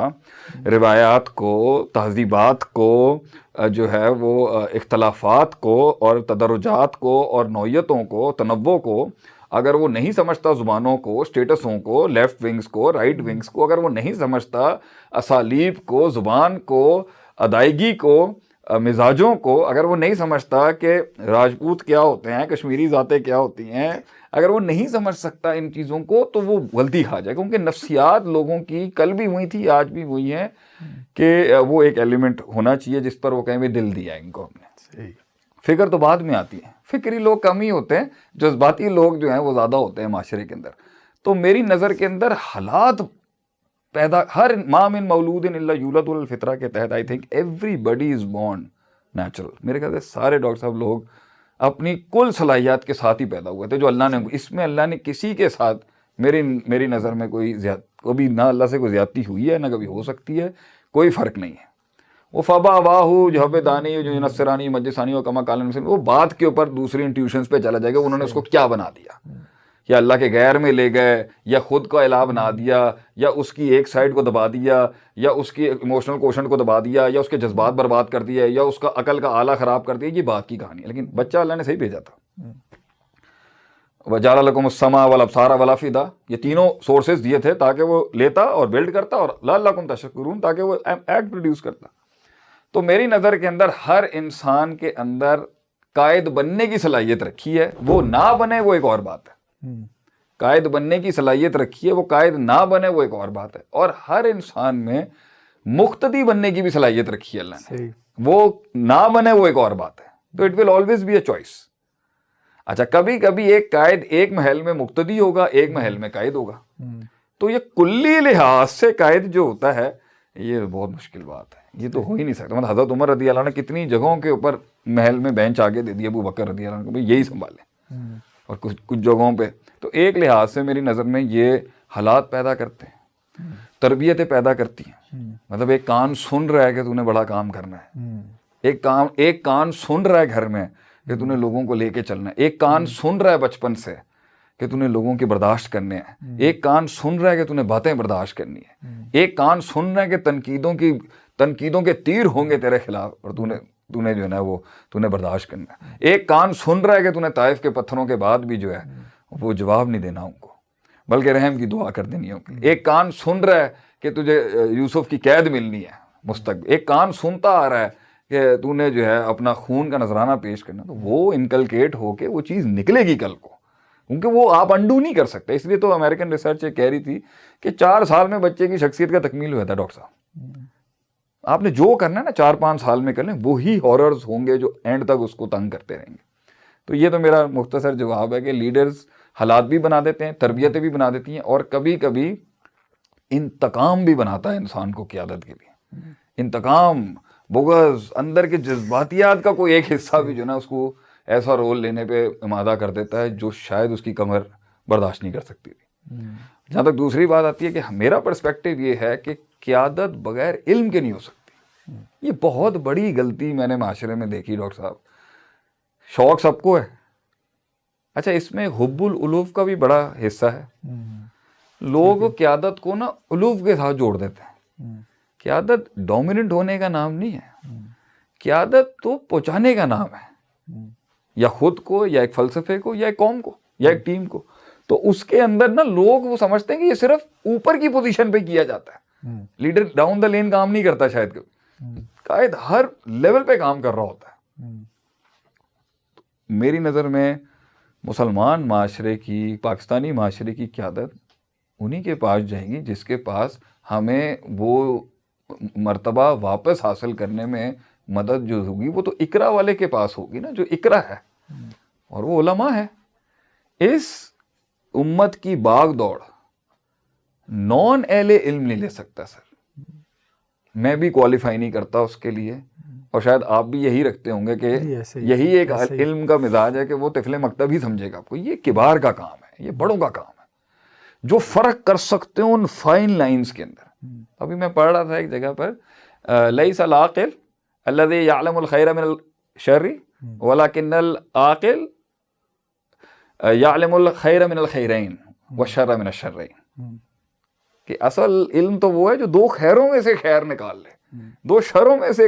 روایات کو، تہذیبات کو، جو ہے وہ اختلافات کو اور تدرجات کو اور نوعیتوں کو، تنوع کو، اگر وہ نہیں سمجھتا زبانوں کو، اسٹیٹسوں کو، لیفٹ ونگز کو، رائٹ ونگز کو، اگر وہ نہیں سمجھتا اسالیب کو، زبان کو، ادائیگی کو، مزاجوں کو اگر وہ نہیں سمجھتا کہ راجپوت کیا ہوتے ہیں، کشمیری ذاتیں کیا ہوتی ہیں، اگر وہ نہیں سمجھ سکتا ان چیزوں کو تو وہ غلطی کھا جائے، کیونکہ نفسیات لوگوں کی کل بھی وہی تھی آج بھی وہی ہیں کہ وہ ایک ایلیمنٹ ہونا چاہیے جس پر وہ کہیں بھی دل دیا ان کو ہم نے. فکر تو بعد میں آتی ہے، فکری لوگ کم ہی ہوتے ہیں، جذباتی لوگ جو ہیں وہ زیادہ ہوتے ہیں معاشرے کے اندر. تو میری نظر کے اندر حالات پیدا، ہر ما من مولود الا یولد الفطرہ کے تحت I think everybody is born natural. میرے خیال سے سارے ڈاکٹر صاحب لوگ اپنی کل صلاحیات کے ساتھ ہی پیدا ہوئے تھے جو اللہ نے، اس میں اللہ نے کسی کے ساتھ میری نظر میں کبھی نہ اللہ سے کوئی زیادتی ہوئی ہے نہ کبھی ہو سکتی ہے، کوئی فرق نہیں ہے. وہ فبا واہ جو حب دانی جو نصرانی مجسانی و کما کالن، وہ بات کے اوپر دوسری انٹیوشنز پہ چلا جائے گا، انہوں نے اس کو کیا بنا دیا، یا اللہ کے غیر میں لے گئے، یا خود کا الہ بنا دیا، یا اس کی ایک سائڈ کو دبا دیا، یا اس کی ایموشنل کوشنٹ کو دبا دیا، یا اس کے جذبات برباد کر دیا، یا اس کا عقل کا آلہ خراب کر دیا. یہ بات کی کہانی ہے، لیکن بچہ اللہ نے صحیح بھیجا تھا. وَجَعَلَ لَكُمُ السَّمْعَ وَالْأَبْصَارَ وَالْأَفْئِدَةَ، یہ تینوں سورسز دیے تھے تاکہ وہ لیتا اور بلڈ کرتا، اور لَعَلَّكُمْ تَشْكُرُونَ تاکہ وہ ایکٹ پروڈیوس کرتا. تو میری نظر کے اندر ہر انسان کے اندر قائد بننے کی صلاحیت رکھی ہے، وہ نہ بنے وہ ایک اور بات ہے. قائد بننے کی صلاحیت رکھی ہے، وہ قائد نہ بنے وہ ایک اور بات ہے. اور ہر انسان میں مقتدی بننے کی بھی صلاحیت رکھی ہے اللہ نے، وہ نہ بنے وہ ایک اور بات ہے. تو it will always be a choice. اچھا، کبھی کبھی ایک قائد ایک محل میں مقتدی ہوگا، ایک محل میں قائد ہوگا. تو یہ کلی لحاظ سے قائد جو ہوتا ہے یہ بہت مشکل بات ہے، یہ تو ہو ہی نہیں سکتا. مطلب حضرت عمر رضی اللہ عنہ نے کتنی جگہوں کے اوپر محل میں بینچ آگے دے دیا ابو بکر رضی اللہ عنہ کو، بھئی یہی سنبھالیں. اور کچھ جگہوں پہ تو ایک لحاظ سے میری نظر میں یہ حالات پیدا کرتے ہیں، تربیتیں پیدا کرتی ہیں. مطلب ایک کان سن رہا ہے کہ تو نے بڑا کام کرنا ہے، ایک کان سن رہا ہے گھر میں کہ تو نے لوگوں کو لے کے چلنا ہے، ایک کان سن رہا ہے بچپن سے کہ تو نے لوگوں کی برداشت کرنے ہیں، ایک کان سن رہا ہے کہ تو نے باتیں برداشت کرنی ہے، ایک کان سن رہا ہے کہ تنقیدوں کے تیر ہوں گے تیرے خلاف اور تو نے جو ہے نا وہ تو نے برداشت کرنا ہے. ایک کان سن رہا ہے کہ تو نے طائف کے پتھروں کے بعد بھی جو ہے وہ جواب نہیں دینا ان کو بلکہ رحم کی دعا کر دینی ہے ان کے لیے. ایک کان سن رہا ہے کہ تجھے یوسف کی قید ملنی ہے مستقبل. ایک کان سنتا آ رہا ہے کہ تو نے جو ہے اپنا خون کا نذرانہ پیش کرنا. تو وہ انکلکیٹ ہو کے وہ چیز نکلے گی کل کو، کیونکہ وہ آپ انڈو نہیں کر سکتے. اس لیے تو امریکن ریسرچ یہ کہہ رہی تھی کہ 4 سال میں بچے کی شخصیت کا تکمیل ہوا تھا. ڈاکٹر صاحب آپ نے جو کرنا ہے نا 4-5 سال میں کر لیں، وہی ہاررز ہوں گے جو اینڈ تک اس کو تنگ کرتے رہیں گے. تو یہ تو میرا مختصر جواب ہے کہ لیڈرز حالات بھی بنا دیتے ہیں، تربیتیں بھی بنا دیتی ہیں، اور کبھی کبھی انتقام بھی بناتا ہے انسان کو قیادت کے لیے. انتقام، بغض، اندر کے جذباتیات کا کوئی ایک حصہ بھی جو نا اس کو ایسا رول لینے پہ آمادہ کر دیتا ہے جو شاید اس کی کمر برداشت نہیں کر سکتی تھی. جہاں تک دوسری بات آتی ہے کہ میرا پرسپیکٹو یہ ہے کہ قیادت بغیر علم کے نہیں ہو سکتی. یہ بہت بڑی غلطی میں نے معاشرے میں دیکھی ڈاکٹر صاحب. شوق سب کو ہے، اچھا اس میں حب الالوف کا بھی بڑا حصہ ہے. لوگ قیادت کو نا الوف کے ساتھ جوڑ دیتے ہیں. قیادت ڈومیننٹ ہونے کا نام نہیں ہے، قیادت تو پہنچانے کا نام ہے، یا خود کو، یا ایک فلسفے کو، یا ایک قوم کو، یا ایک ٹیم کو. تو اس کے اندر نا لوگ وہ سمجھتے ہیں کہ یہ صرف اوپر کی پوزیشن پہ کیا جاتا ہے. لیڈر ڈاؤن دا لین کام نہیں کرتا شاید کبھی، قائد ہر لیول پہ کام کر رہا ہوتا ہے. میری نظر میں مسلمان معاشرے کی، پاکستانی معاشرے کی قیادت انہی کے پاس جائے گی جس کے پاس ہمیں وہ مرتبہ واپس حاصل کرنے میں مدد جو ہوگی وہ تو اقرا والے کے پاس ہوگی نا، جو اقرا ہے اور وہ علماء ہے. اس امت کی باغ دوڑ نان اہل علم نہیں لے سکتا. سر میں بھی کوالیفائی نہیں کرتا اس کے لیے، اور شاید آپ بھی یہی رکھتے ہوں گے کہ یہی ایک علم کا مزاج ہے کہ وہ طفل مکتب ہی سمجھے گا آپ کو. یہ کبار کا کام ہے، یہ بڑوں کا کام ہے جو فرق کر سکتے ہیں ان فائن لائنز کے اندر. ابھی میں پڑھ رہا تھا ایک جگہ پر لیس العاقل الذی یعلم الخیر من الشر ولکن العاقل یعلم الخیر من الخیرین والشر من الشرین. کہ اصل علم تو وہ ہے جو 2 خیروں میں سے خیر نکال لے، 2 شروں میں سے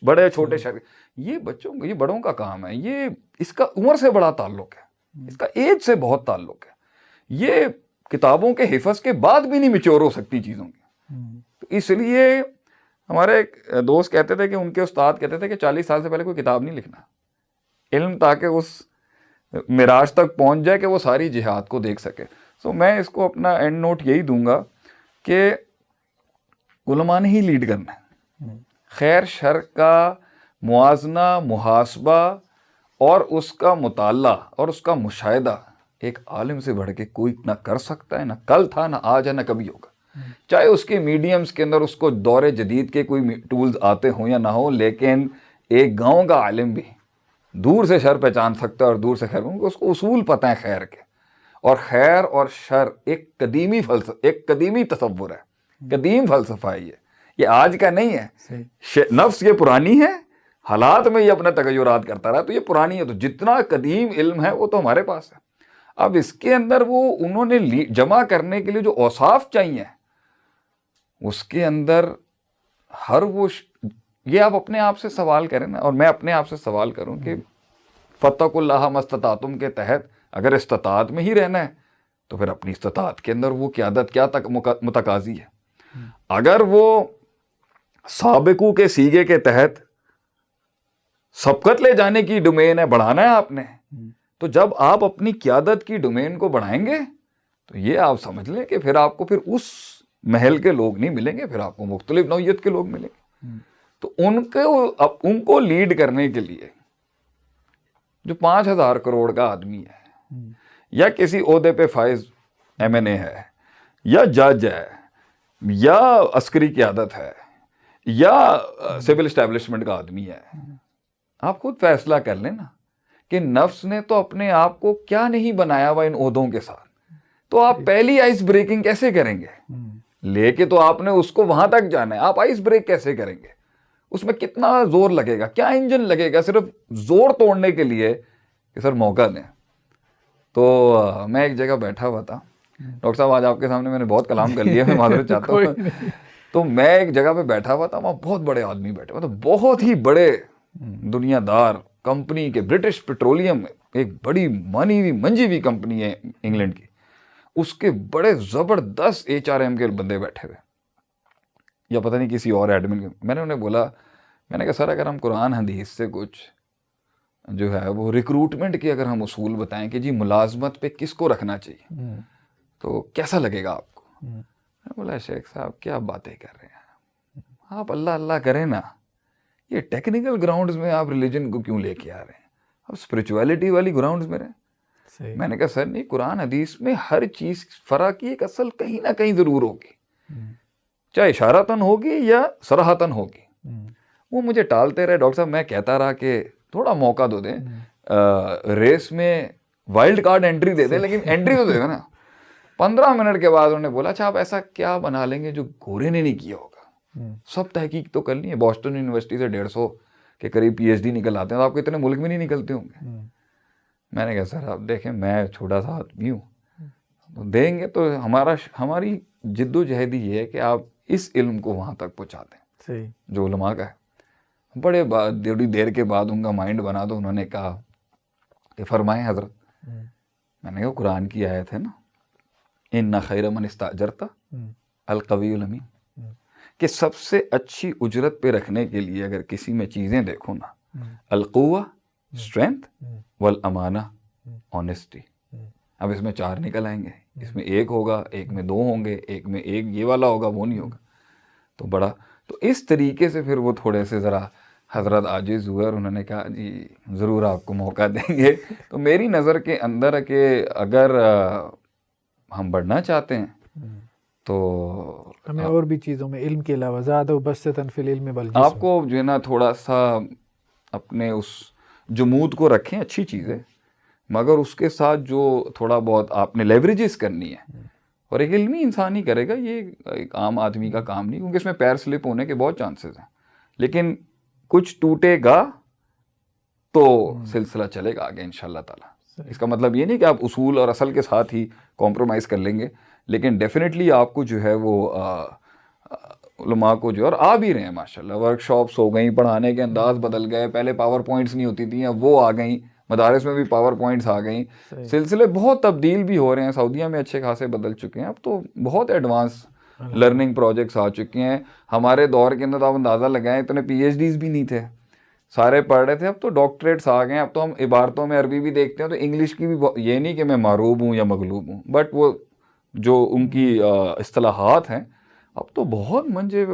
بڑے چھوٹے شر. یہ بڑوں کا کام ہے. یہ اس کا عمر سے بڑا تعلق ہے، اس کا ایج سے بہت تعلق ہے. یہ کتابوں کے حفظ کے بعد بھی نہیں میچور ہو سکتی چیزوں کی. تو اس لیے ہمارے ایک دوست کہتے تھے کہ ان کے استاد کہتے تھے کہ 40 سال سے پہلے کوئی کتاب نہیں لکھنا، علم تاکہ اس معراج تک پہنچ جائے کہ وہ ساری جہاد کو دیکھ سکے. سو میں اس کو اپنا اینڈ نوٹ یہی دوں گا کہ علماء نے ہی لیڈ کرنا ہے. خیر شر کا موازنہ، محاسبہ اور اس کا مطالعہ اور اس کا مشاہدہ ایک عالم سے بڑھ کے کوئی نہ کر سکتا ہے، نہ کل تھا، نہ آج ہے، نہ کبھی ہوگا. چاہے اس کے میڈیمز کے اندر اس کو دور جدید کے کوئی ٹولز آتے ہوں یا نہ ہوں، لیکن ایک گاؤں کا عالم بھی دور سے شر پہچان سکتا ہے اور دور سے خیر، اس کو اصول پتہ ہے خیر کے. اور خیر اور شر ایک قدیمی قدیمی تصور ہے، قدیم فلسفہ ہے. یہ آج کا نہیں ہے. نفس یہ پرانی ہے، حالات میں یہ اپنے تغیرات کرتا رہا، تو یہ پرانی ہے. تو جتنا قدیم علم ہے وہ تو ہمارے پاس ہے. اب اس کے اندر وہ انہوں نے جمع کرنے کے لیے جو اوصاف چاہیے اس کے اندر ہر وہ یہ آپ اپنے آپ سے سوال کریں نا، اور میں اپنے آپ سے سوال کروں کہ فاتقوا اللہ ما استطعتم کے تحت اگر استطاعت میں ہی رہنا ہے تو پھر اپنی استطاعت کے اندر وہ قیادت کیا متقاضی ہے. اگر وہ سابقوں کے سیگے کے تحت سبقت لے جانے کی ڈومین ہے، بڑھانا ہے آپ نے، تو جب آپ اپنی قیادت کی ڈومین کو بڑھائیں گے تو یہ آپ سمجھ لیں کہ پھر آپ کو پھر اس محل کے لوگ نہیں ملیں گے، پھر آپ کو مختلف نوعیت کے لوگ ملیں گے. تو ان کو لیڈ کرنے کے لیے جو 5,000 کروڑ کا آدمی ہے، یا کسی عہدے پہ فائز MNA ہے، یا جج ہے، یا عسکری قیادت ہے، یا سول اسٹیبلشمنٹ کا آدمی ہے، آپ خود فیصلہ کر لیں نا کہ نفس نے تو اپنے آپ کو کیا نہیں بنایا ہوا ان عہدوں کے ساتھ. تو آپ پہلی آئس بریکنگ کیسے کریں گے؟ لے کے تو آپ نے اس کو وہاں تک جانا ہے. آپ آئس بریک کیسے کریں گے؟ اس میں کتنا زور لگے گا، کیا انجن لگے گا صرف زور توڑنے کے لیے کہ سر موقع دیں. تو میں ایک جگہ بیٹھا ہوا تھا. ڈاکٹر صاحب آج آپ کے سامنے میں نے بہت کلام کر لیا، میں معذرت چاہتا ہوں. تو میں ایک جگہ پہ بیٹھا ہوا تھا، وہاں بہت بڑے آدمی بیٹھے ہوئے تھے، بہت ہی بڑے دنیا دار کمپنی کے، برٹش پیٹرولیم ایک بڑی مانی ہوئی منجی ہوئی کمپنی ہے انگلینڈ کی، اس کے بڑے زبردست HRM کے بندے بیٹھے ہوئے، یا پتہ نہیں کسی اور ایڈمن کے. میں نے انہیں بولا، میں نے کہا سر اگر ہم قرآن حدیث سے کچھ جو ہے وہ ریکروٹمنٹ کے اگر ہم اصول بتائیں کہ جی ملازمت پہ کس کو رکھنا چاہیے تو کیسا لگے گا آپ کو؟ میں نے بولا شیخ صاحب کیا باتیں کر رہے ہیں آپ، اللہ اللہ کریں نا، یہ ٹیکنیکل گراؤنڈز میں آپ ریلیجن کو کیوں لے کے آ رہے ہیں؟ آپ اسپریچویلٹی والی گراؤنڈز میں رہیں. میں نے کہا سر نہیں، قرآن حدیث میں ہر چیز فرا کی ایک اصل کہیں نہ کہیں ضرور ہوگی، چاہے اشارتاً ہوگی یا صراحتاً ہوگی. وہ مجھے ٹالتے رہے. ڈاکٹر صاحب میں کہتا رہا کہ تھوڑا موقع دو دیں، ریس میں وائلڈ کارڈ انٹری دے دیں، لیکن انٹری تو دے دیں نا. 15 منٹ کے بعد انہوں نے بولا اچھا آپ ایسا کیا بنا لیں گے جو گورے نے نہیں کیا ہوگا؟ سب تحقیق تو کر لی ہے، بوسٹن یونیورسٹی سے 150 کے قریب PhD نکل آتے ہیں، تو آپ کو اتنے ملک میں نہیں نکلتے ہوں گے. میں نے کہا سر آپ دیکھیں میں چھوٹا سا آدمی ہوں، دیں گے تو ہماری جد و جہد یہ ہے کہ آپ اس علم کو وہاں تک پہنچا دیں جو علماء کا ہے. بڑے بڑی دیر کے بعد ان کا مائنڈ بنا تو انہوں نے کہا کہ فرمائیں حضرت. میں نے کہا قرآن کی آیت ہے نا، ان خیر من استاجرت القوی الامین، کہ سب سے اچھی اجرت پہ رکھنے کے لیے اگر کسی میں چیزیں دیکھو نا، القوہ اسٹرینتھ، والامانہ آنیسٹی. اب اس میں 4 نکل آئیں گے، اس میں 1 ہوگا، ایک میں 2 ہوں گے، ایک میں 1 یہ والا ہوگا، وہ نہیں ہوگا. تو بڑا تو اس طریقے سے پھر وہ تھوڑے سے ذرا حضرت عاجز ہوئے اور انہوں نے کہا جی ضرور آپ کو موقع دیں گے. تو میری نظر کے اندر ہے کہ اگر ہم بڑھنا چاہتے ہیں تو ہمیں اور بھی چیزوں میں علم کے علاوہ زیادہ وبسطاً فی العلم بل جسم، آپ کو جو ہے نا تھوڑا سا اپنے اس جمود کو رکھیں، اچھی چیز ہے، مگر اس کے ساتھ جو تھوڑا بہت آپ نے لیوریجز کرنی ہے، اور ایک علمی انسان ہی کرے گا، یہ ایک عام آدمی کا کام نہیں، کیونکہ اس میں پیر سلپ ہونے کے بہت چانسز ہیں. لیکن کچھ ٹوٹے گا تو سلسلہ چلے گا آگے انشاءاللہ تعالیٰ. اس کا مطلب یہ نہیں کہ آپ اصول اور اصل کے ساتھ ہی کمپرومائز کر لیں گے، لیکن ڈیفینیٹلی آپ کو جو ہے وہ علماء کو جو اور آ بھی رہے ہیں ماشاءاللہ. ورک شاپس ہو گئیں، پڑھانے کے انداز بدل گئے، پہلے پاور پوائنٹس نہیں ہوتی تھیں، اب وہ آ گئیں، مدارس میں بھی پاور پوائنٹس آ گئیں، سلسلے بہت تبدیل بھی ہو رہے ہیں. سعودیہ میں اچھے خاصے بدل چکے ہیں، اب تو بہت ایڈوانس لرننگ پروجیکٹس آ چکے ہیں. ہمارے دور کے اندر تو آپ اندازہ لگائیں اتنے پی ایچ ڈیز بھی نہیں تھے, سارے پڑھ رہے تھے. اب تو ڈاکٹریٹس آ گئے ہیں, اب تو ہم عبارتوں میں عربی بھی دیکھتے ہیں تو انگلش کی بھی یہ نہیں کہ میں معروب ہوں یا مغلوب ہوں, بٹ وہ جو ان کی اصطلاحات ہیں اب تو بہت منجے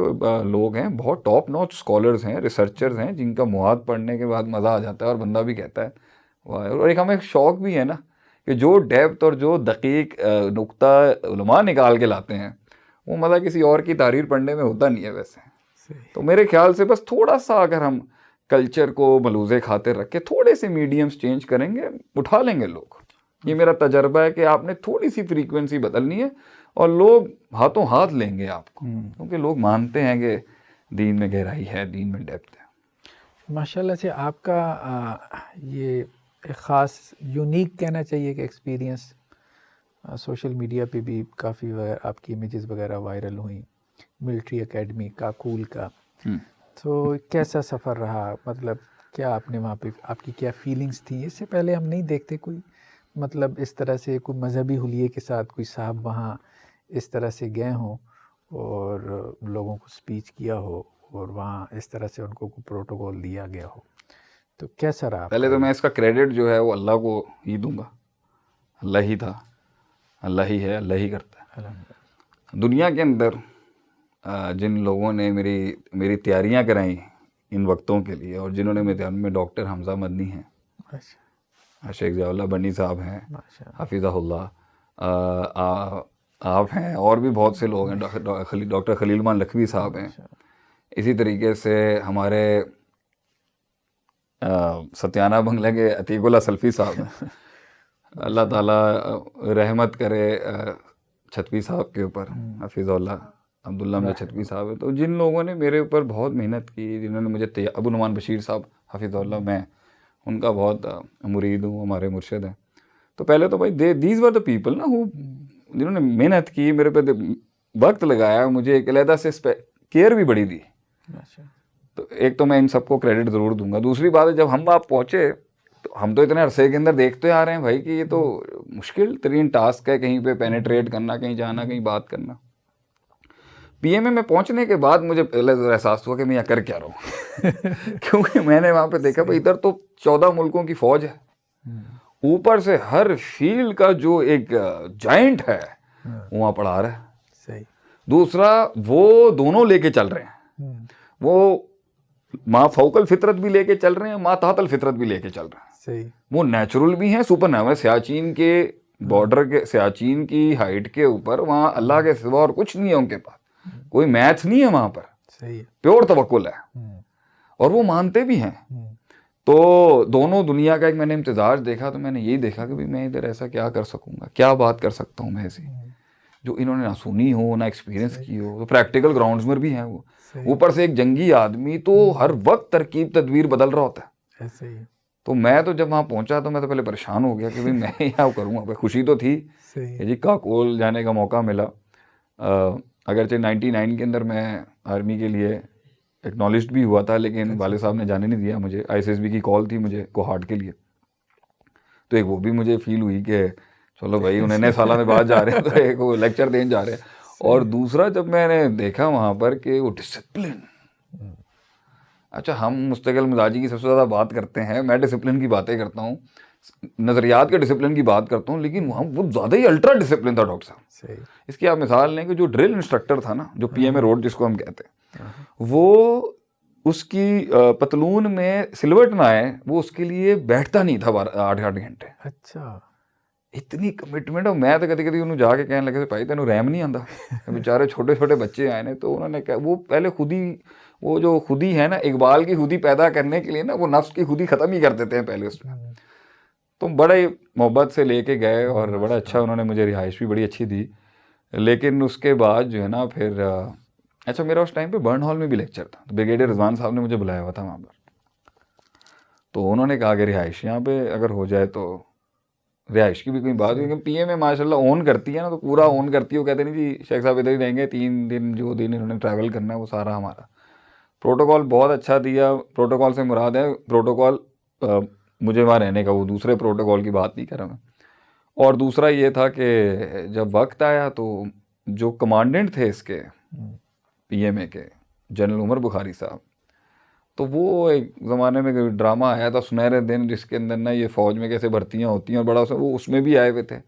لوگ ہیں, بہت ٹاپ نوچ اسکالرز ہیں, ریسرچرز ہیں, جن کا مواد پڑھنے کے بعد مزہ آ جاتا ہے اور بندہ بھی کہتا ہے واہ. اور ایک ہمیں شوق بھی ہے نا کہ جو ڈیپتھ اور جو دقیق نقطہ علماء نکال کے لاتے ہیں وہ مزہ کسی اور کی تحریر پڑھنے میں ہوتا نہیں ہے ویسے. تو میرے خیال سے بس تھوڑا سا اگر ہم کلچر کو ملوزے خاطر رکھ کے تھوڑے سے میڈیمز چینج کریں گے اٹھا لیں گے لوگ. یہ میرا تجربہ ہے کہ آپ نے تھوڑی سی فریکوینسی بدلنی ہے اور لوگ ہاتھوں ہاتھ لیں گے آپ کو, کیونکہ لوگ مانتے ہیں کہ دین میں گہرائی ہے, دین میں ڈیپتھ ہے. ماشاءاللہ سے آپ کا یہ ایک خاص یونیک کہنا چاہیے کہ ایکسپیرینس, سوشل میڈیا پہ بھی کافی آپ کی امیجز وغیرہ وائرل ہوئیں ملٹری اکیڈمی کا, کول کا. تو کیسا سفر رہا, مطلب کیا آپ نے وہاں پہ آپ کی کیا فیلنگس تھیں؟ اس سے پہلے ہم نہیں دیکھتے کوئی مطلب اس طرح سے کوئی مذہبی حلیے کے ساتھ کوئی صاحب وہاں اس طرح سے گئے ہوں اور لوگوں کو سپیچ کیا ہو اور وہاں اس طرح سے ان کو کوئی پروٹوکول دیا گیا ہو. تو کیسا رہا؟ پہلے تو میں اس کا کریڈٹ جو ہے وہ اللہ کو ہی دوں گا. اللہ ہی تھا, اللہ ہی ہے, اللہ ہی کرتا ہے. دنیا کے اندر جن لوگوں نے میری تیاریاں کرائیں ان وقتوں کے لیے اور جنہوں نے میرے میں ڈاکٹر حمزہ مدنی ہیں, شیخ ضیاء اللہ بنی صاحب ہیں, حفظہ اللہ, آپ ہیں, اور بھی بہت سے لوگ ہیں, ڈاکٹر خلیل مان لکھوی صاحب ہیں. اسی طریقے سے ہمارے ستیانہ بنگلہ کے عتیق اللہ سلفی صاحب ہیں. اللہ تعالیٰ رحمت کرے چھتوی صاحب کے اوپر, حفظہ اللہ, عبداللہ میں چھتوی صاحب ہے. تو جن لوگوں نے میرے اوپر بہت محنت کی, جنہوں نے مجھے ابو نعمان بشیر صاحب حفظہ اللہ, میں ان کا بہت مرید ہوں, ہمارے مرشد ہیں. تو پہلے تو بھائی دیز ور دا پیپل نا جنہوں نے محنت کی, میرے پہ وقت لگایا, مجھے ایک علیحدہ سے کیئر بھی بڑی دی. تو ایک تو میں ان سب کو کریڈٹ ضرور دوں گا. دوسری بات ہے جب ہم آپ پہنچے تو ہم تو اتنے عرصے کے اندر دیکھتے آ رہے ہیں بھائی کہ یہ تو مشکل ترین ٹاسک ہے کہیں پہ پینیٹریٹ کرنا, کہیں جانا, کہیں بات کرنا. پی ایم اے میں پہنچنے کے بعد مجھے پہلے احساس ہوا کہ میں یہاں کر کیا رہا ہوں کیونکہ میں نے وہاں پہ دیکھا بھائی ادھر تو 14 ملکوں کی فوج ہے, اوپر سے ہر فیلڈ کا جو ایک جائنٹ ہے وہاں پڑھا رہا ہے. دوسرا وہ دونوں لے کے چل رہے ہیں, وہ ماں فوق الفطرت بھی لے کے چل رہے ہیں, ماں تحت الفطرت بھی لے کے چل رہے ہیں. وہ نیچرل بھی ہیں, سپر نیچرل. سیاچین کے بارڈر کے, سیاچین کی ہائٹ کے اوپر وہاں اللہ کے سوا اور کچھ نہیں ہے ان کے پاس, کوئی میتھ نہیں ہے وہاں پر, پیور توکل ہے, اور وہ مانتے بھی ہیں. تو دونوں دنیا کا ایک میں نے امتزاج دیکھا, تو میں نے یہی دیکھا کہ میں ادھر ایسا کیا کر سکوں گا, کیا بات کر سکتا ہوں میں ایسی جو انہوں نے نہ سنی ہو نہ ایکسپیرینس کی ہو. تو پریکٹیکل گراؤنڈز میں بھی ہیں وہ, اوپر سے ایک جنگی آدمی تو ہر وقت ترکیب تدبیر بدل رہا ہوتا ہے. تو میں تو جب وہاں پہنچا تو میں تو پہلے پریشان ہو گیا کہ میں کیا کروں گا. خوشی تو تھی کہ جی کاکول جانے کا موقع ملا, اگرچہ 99 کے اندر میں آرمی کے لیے ایکنالجڈ بھی ہوا تھا, لیکن والد صاحب نے جانے نہیں دیا مجھے. ISSB کی کال تھی مجھے کوہاٹ کے لیے, تو ایک وہ بھی مجھے فیل ہوئی کہ چلو بھائی انہیں سالہ میں بعد جا رہے ہیں تو ایک وہ لیکچر دین جا رہے ہیں. اور دوسرا جب میں نے دیکھا وہاں پر کہ وہ ڈسپلن, اچھا ہم مستقل مزاجی کی سب سے زیادہ بات کرتے ہیں, میں ڈسپلن کی باتیں کرتا ہوں, نظریات کے ڈسپلن کی بات کرتا ہوں, لیکن وہاں وہ زیادہ ہی الٹرا ڈسپلن تھا ڈاکٹر صاحب. اس کی آپ مثال لیں کہ جو ڈرل انسٹرکٹر تھا نا, جو PMA روڈ جس کو ہم کہتے ہیں, وہ اس کی پتلون میں سلوٹ نہ آئے, وہ اس کے لیے بیٹھتا نہیں تھا 8 گھنٹے. اچھا, اتنی کمٹمنٹ. اور میں تو کبھی کبھی انہوں جا کے کہنے لگے بھائی تینوں رحم نہیں آتا, بیچارے چھوٹے چھوٹے بچے آئے نے. تو انہوں نے کہا وہ پہلے خود ہی, وہ جو خودی ہے نا, اقبال کی خودی پیدا کرنے کے لیے نا, وہ نفس کی خودی ختم ہی کر دیتے ہیں پہلے اس میں. تو بڑے محبت سے لے کے گئے اور بڑا اچھا انہوں نے مجھے رہائش بھی بڑی اچھی دی. لیکن اس کے بعد جو ہے نا پھر اچھا میرا اس ٹائم پہ برن ہال میں بھی لیکچر تھا, تو بریگیڈیئر رضوان صاحب نے مجھے بلایا ہوا تھا وہاں پر. تو انہوں نے کہا کہ رہائش یہاں پہ اگر ہو جائے تو رہائش کی بھی کوئی بات, کیونکہ PMA ماشاء اللہ اون کرتی ہے نا, تو پورا اون کرتی ہے. وہ کہتے نہیں جی شیخ صاحب ادھر ہی رہیں گے 3 دن, جو دن انہوں نے ٹریول کرنا ہے وہ سارا ہمارا. پروٹوکول بہت اچھا دیا. پروٹوکول سے مراد ہے پروٹوکول مجھے وہاں رہنے کا, وہ دوسرے پروٹوکول کی بات نہیں کر رہا میں. اور دوسرا یہ تھا کہ جب وقت آیا تو جو کمانڈنٹ تھے اس کے PMA کے جنرل عمر بخاری صاحب، تو وہ ایک زمانے میں ڈرامہ آیا تھا سنہرے دن، جس کے اندر نا یہ فوج میں کیسے بھرتیاں ہوتی ہیں اور بڑا وہ اس میں بھی آئے ہوئے تھے.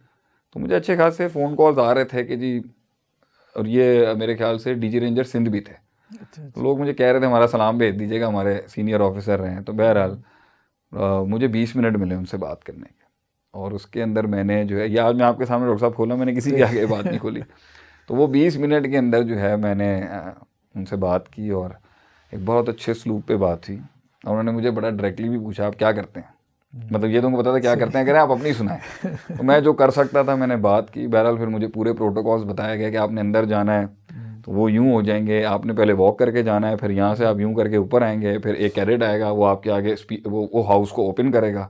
تو مجھے اچھے خاصے فون کالز آ رہے تھے کہ جی، اور یہ میرے خیال سے DG رینجر سندھ بھی تھے. تو لوگ مجھے کہہ رہے تھے ہمارا سلام بھیج دیجیے گا، ہمارے سینئر آفیسر رہے ہیں. تو بہرحال مجھے 20 منٹ ملے ان سے بات کرنے کے، اور اس کے اندر میں نے جو ہے، یہ آج میں آپ کے سامنے ڈاکٹر صاحب کھولا، میں نے کسی کے آگے بات نہیں کھولی. تو وہ 20 منٹ کے اندر جو ہے میں نے ان سے بات کی، اور ایک بہت اچھے اسلوب پہ بات ہوئی. اور انہوں نے مجھے بڑا ڈائریکٹلی بھی پوچھا آپ کیا کرتے ہیں، مطلب یہ تو مجھے پتا تھا کیا کرتے ہیں، کہہ رہے ہیں آپ اپنی سنائیں. تو میں جو کر سکتا تھا میں نے بات کی. بہرحال پھر مجھے پورے پروٹوکالز بتایا گیا کہ آپ نے اندر جانا ہے تو وہ یوں ہو جائیں گے، آپ نے پہلے واک کر کے جانا ہے، پھر یہاں سے آپ یوں کر کے اوپر آئیں گے، پھر ایک کیڈٹ آئے گا وہ آپ کے آگے وہ ہاؤس کو اوپن کرے گا،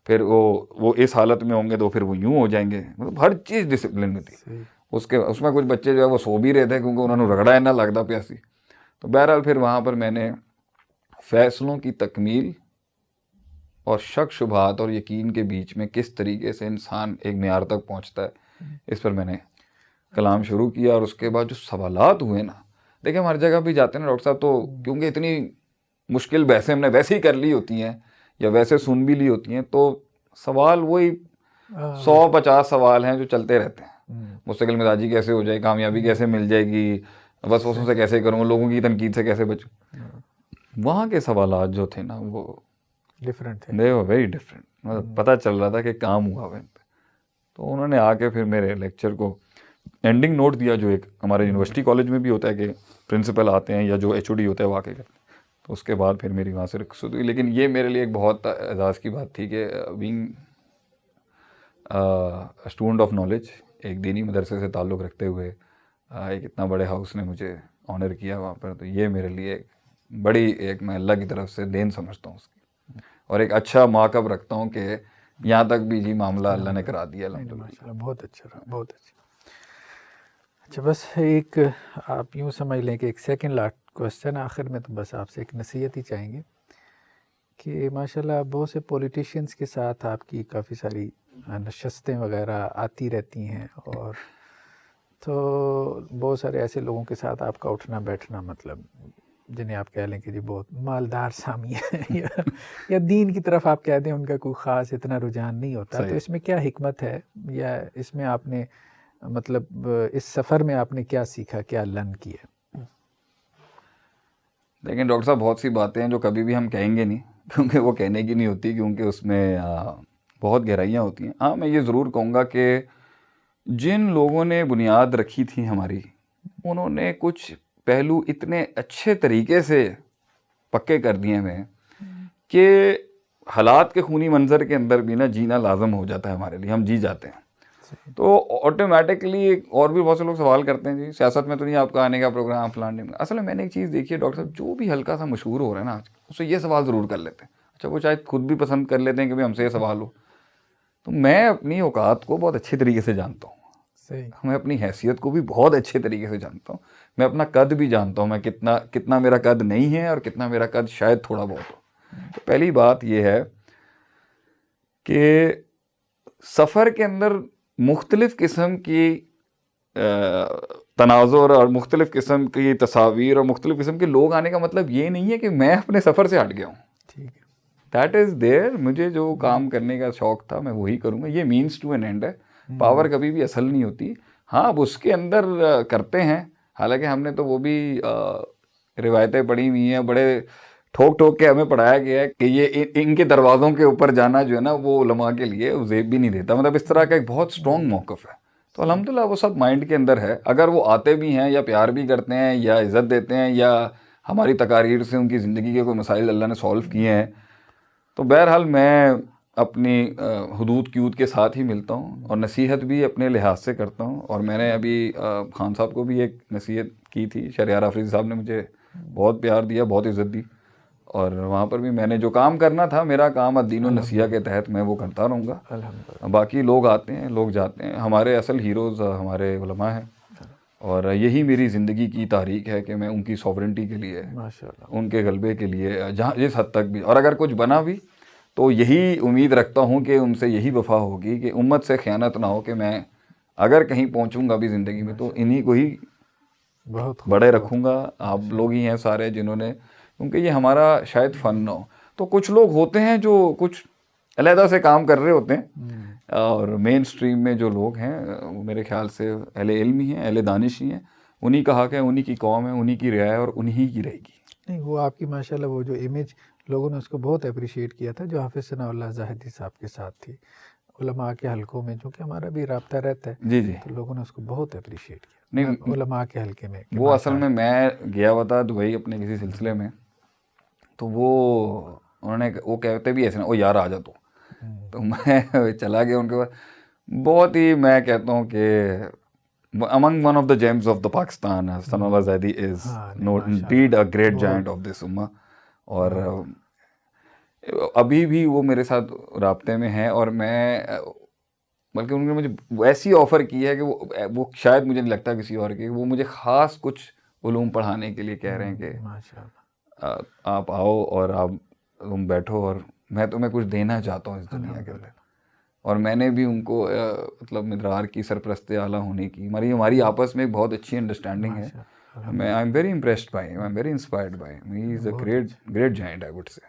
پھر وہ اس حالت میں ہوں گے تو پھر وہ یوں ہو جائیں گے. مطلب ہر چیز ڈسپلن میں تھی. اس میں کچھ بچے جو ہے وہ سو بھی رہے تھے کیونکہ انہوں نے رگڑا ہے نہ لگتا پیاسی. تو بہرحال پھر وہاں پر میں نے فیصلوں کی تکمیل اور شک شبہات اور یقین کے بیچ میں کس طریقے سے انسان ایک معیار تک پہنچتا ہے، اس پر میں نے کلام شروع کیا. اور اس کے بعد جو سوالات ہوئے نا، دیکھیں ہم ہر جگہ بھی جاتے ہیں نا ڈاکٹر صاحب، تو کیونکہ اتنی مشکل بحثیں ہم نے ویسے ہی کر لی ہوتی ہیں یا ویسے سن بھی لی ہوتی ہیں، تو سوال وہی 150 سوال ہیں جو چلتے رہتے ہیں. مستقل مزاجی کیسے ہو جائے، کامیابی کیسے مل جائے گی، وسوسوں سے کیسے کروں، لوگوں کی تنقید سے کیسے بچوں. وہاں کے سوالات جو تھے نا وہ ڈفرینٹ تھے، دے ور ویری ڈفرینٹ. مطلب پتہ چل رہا تھا کہ کام ہوا ہوا ان پہ. تو انہوں نے آ کے پھر میرے لیکچر کو اینڈنگ نوٹ دیا، جو ایک ہمارے یونیورسٹی کالج میں بھی ہوتا ہے کہ پرنسپل آتے ہیں یا جو HOD ہوتا ہے وہ آ کے کرتے ہیں. تو اس کے بعد پھر میری وہاں سے رخصت ہوئی. لیکن یہ میرے لیے ایک بہت اعزاز کی بات تھی کہ بینگ اسٹوڈنٹ آف نالج، ایک دینی مدرسے سے تعلق رکھتے ہوئے ایک اتنا بڑے ہاؤس نے مجھے آنر کیا وہاں پر. تو یہ میرے لیے بڑی ایک میں اللہ کی طرف سے دین سمجھتا ہوں اس کی، اور ایک اچھا موقع رکھتا ہوں کہ یہاں تک بھی جی معاملہ اللہ نے کرا دیا الحمدللہ. بہت اچھا رہا، بہت اچھا. اچھا، بس ایک آپ یوں سمجھ لیں کہ ایک سیکنڈ لاسٹ کوشچن آخر میں، تو بس آپ سے ایک نصیحت ہی چاہیں گے کہ ماشاءاللہ بہت سے پولیٹیشینز کے ساتھ آپ کی کافی ساری نشستیں وغیرہ آتی رہتی ہیں، اور تو بہت سارے ایسے لوگوں کے ساتھ آپ کا اٹھنا بیٹھنا، مطلب جنہیں آپ کہہ لیں کہ جی بہت مالدار سامی ہے یا دین کی طرف آپ کہہ دیں ان کا کوئی خاص اتنا رجحان نہیں ہوتا. تو اس میں کیا حکمت ہے، یا اس میں آپ نے مطلب اس سفر میں آپ نے کیا سیکھا، کیا لرن کیا؟ لیکن ڈاکٹر صاحب بہت سی باتیں ہیں جو کبھی بھی ہم کہیں گے نہیں، کیونکہ وہ کہنے کی نہیں ہوتی، کیونکہ اس میں بہت گہرائیاں ہوتی ہیں. ہاں میں یہ ضرور کہوں گا کہ جن لوگوں نے بنیاد رکھی تھی ہماری، انہوں نے کچھ پہلو اتنے اچھے طریقے سے پکے کر دیے ہیں کہ حالات کے خونی منظر کے اندر بھی نا جینا لازم ہو جاتا ہے ہمارے لیے، ہم جی جاتے ہیں. تو آٹومیٹکلی اور بھی بہت سے لوگ سوال کرتے ہیں جی سیاست میں تو نہیں آپ کا آنے کا پروگرام فلان ڈیم. اصل میں نے ایک چیز دیکھی ہے ڈاکٹر صاحب، جو بھی ہلکا سا مشہور ہو رہا ہے نا آج اس سے یہ سوال ضرور کر لیتے ہیں. اچھا وہ شاید خود بھی پسند کر لیتے ہیں کہ ہم سے یہ سوال ہو. تو میں اپنی اوقات کو بہت اچھے طریقے سے جانتا ہوں، میں اپنی حیثیت کو بھی بہت اچھے طریقے سے جانتا ہوں، میں اپنا قد بھی جانتا ہوں، میں کتنا میرا قد نہیں ہے اور کتنا میرا قد شاید تھوڑا بہت ہو. تو پہلی بات یہ ہے کہ سفر کے اندر مختلف قسم کی تناظر اور مختلف قسم کی تصاویر اور مختلف قسم کے لوگ آنے کا مطلب یہ نہیں ہے کہ میں اپنے سفر سے ہٹ گیا ہوں. ٹھیک ہے، دیٹ از دیئر. مجھے جو کام کرنے کا شوق تھا میں وہی کروں گا. یہ مینس ٹو این اینڈ ہے، پاور کبھی بھی اصل نہیں ہوتی. ہاں اب اس کے اندر کرتے ہیں، حالانکہ ہم نے تو وہ بھی روایتیں پڑھی ہوئی ہیں، بڑے ٹھوک ٹھوک کے ہمیں پڑھایا گیا ہے کہ یہ ان کے دروازوں کے اوپر جانا جو ہے نا وہ علماء کے لیے زیب بھی نہیں دیتا. مطلب اس طرح کا ایک بہت سٹرونگ موقف ہے. تو الحمدللہ وہ سب مائنڈ کے اندر ہے. اگر وہ آتے بھی ہیں یا پیار بھی کرتے ہیں یا عزت دیتے ہیں یا ہماری تقاریر سے ان کی زندگی کے کوئی مسائل اللہ نے سولو کیے ہیں، تو بہرحال میں اپنی حدود کیود کے ساتھ ہی ملتا ہوں اور نصیحت بھی اپنے لحاظ سے کرتا ہوں. اور میں نے ابھی خان صاحب کو بھی ایک نصیحت کی تھی، شہریار آفریدی صاحب نے مجھے بہت پیار دیا، بہت عزت دی، اور وہاں پر بھی میں نے جو کام کرنا تھا، میرا کام الدین النصیحہ کے تحت میں وہ کرتا رہوں گا. باقی لوگ آتے ہیں، لوگ جاتے ہیں. ہمارے اصل ہیروز ہمارے علماء ہیں، اور یہی میری زندگی کی تحریک ہے کہ میں ان کی سوورنٹی کے لیے، ان کے غلبے کے لیے جہاں جس حد تک بھی، اور اگر کچھ بنا بھی تو یہی امید رکھتا ہوں کہ ان سے یہی وفا ہوگی کہ امت سے خیانت نہ ہو، کہ میں اگر کہیں پہنچوں گا بھی زندگی میں تو انہی کو ہی بہت بڑے رکھوں گا. آپ لوگ ہی ہیں سارے جنہوں نے, کیونکہ یہ ہمارا شاید فن نہ ہو. تو کچھ لوگ ہوتے ہیں جو کچھ علیحدہ سے کام کر رہے ہوتے ہیں, اور مین سٹریم میں جو لوگ ہیں وہ میرے خیال سے اہل علم ہی ہیں, اہل دانش ہی ہیں. انہی کا حق ہے, انہی کی قوم ہے, انہی کی رعایا ہے اور انہی کی رہے گی. نہیں, وہ آپ کی ماشاءاللہ وہ جو امیج لوگوں نے اس کو بہت اپریشیٹ کیا تھا جو حافظ ثناء اللہ زاہدی صاحب کے ساتھ تھی علماء کے حلقوں میں, چونکہ ہمارا بھی رابطہ رہتا ہے. جی جی. تو لوگوں نے اس کو بہت اپریشیٹ کیا نہیں, علماء کے حلقے میں. وہ اصل میں گیا ہوا تھا دبئی اپنے کسی سلسلے میں, تو انہوں نے وہ کہتے بھی ایسے نا, وہ یار آ جا تو میں چلا گیا ان کے پاس. بہت ہی میں کہتا ہوں کہ among one of the gems of the Pakistan, Sana Allah زاہدی is indeed a great giant of this ummah. اور ابھی بھی وہ میرے ساتھ رابطے میں ہیں, اور میں بلکہ انہوں نے مجھے ایسی آفر کی ہے کہ وہ شاید مجھے نہیں لگتا کسی اور کی, وہ مجھے خاص کچھ علوم پڑھانے کے لیے کہہ رہے ہیں کہ آپ آؤ اور تم بیٹھو اور میں تمہیں کچھ دینا چاہتا ہوں اس دنیا کے لیے. اور میں نے بھی ان کو مطلب مدرار کی سرپرست اعلیٰ ہونے کی ہماری آپس میں ایک بہت اچھی انڈرسٹینڈنگ ہے. میں I am very impressed by ہم, I am very inspired by ہم. He is a great giant I would say.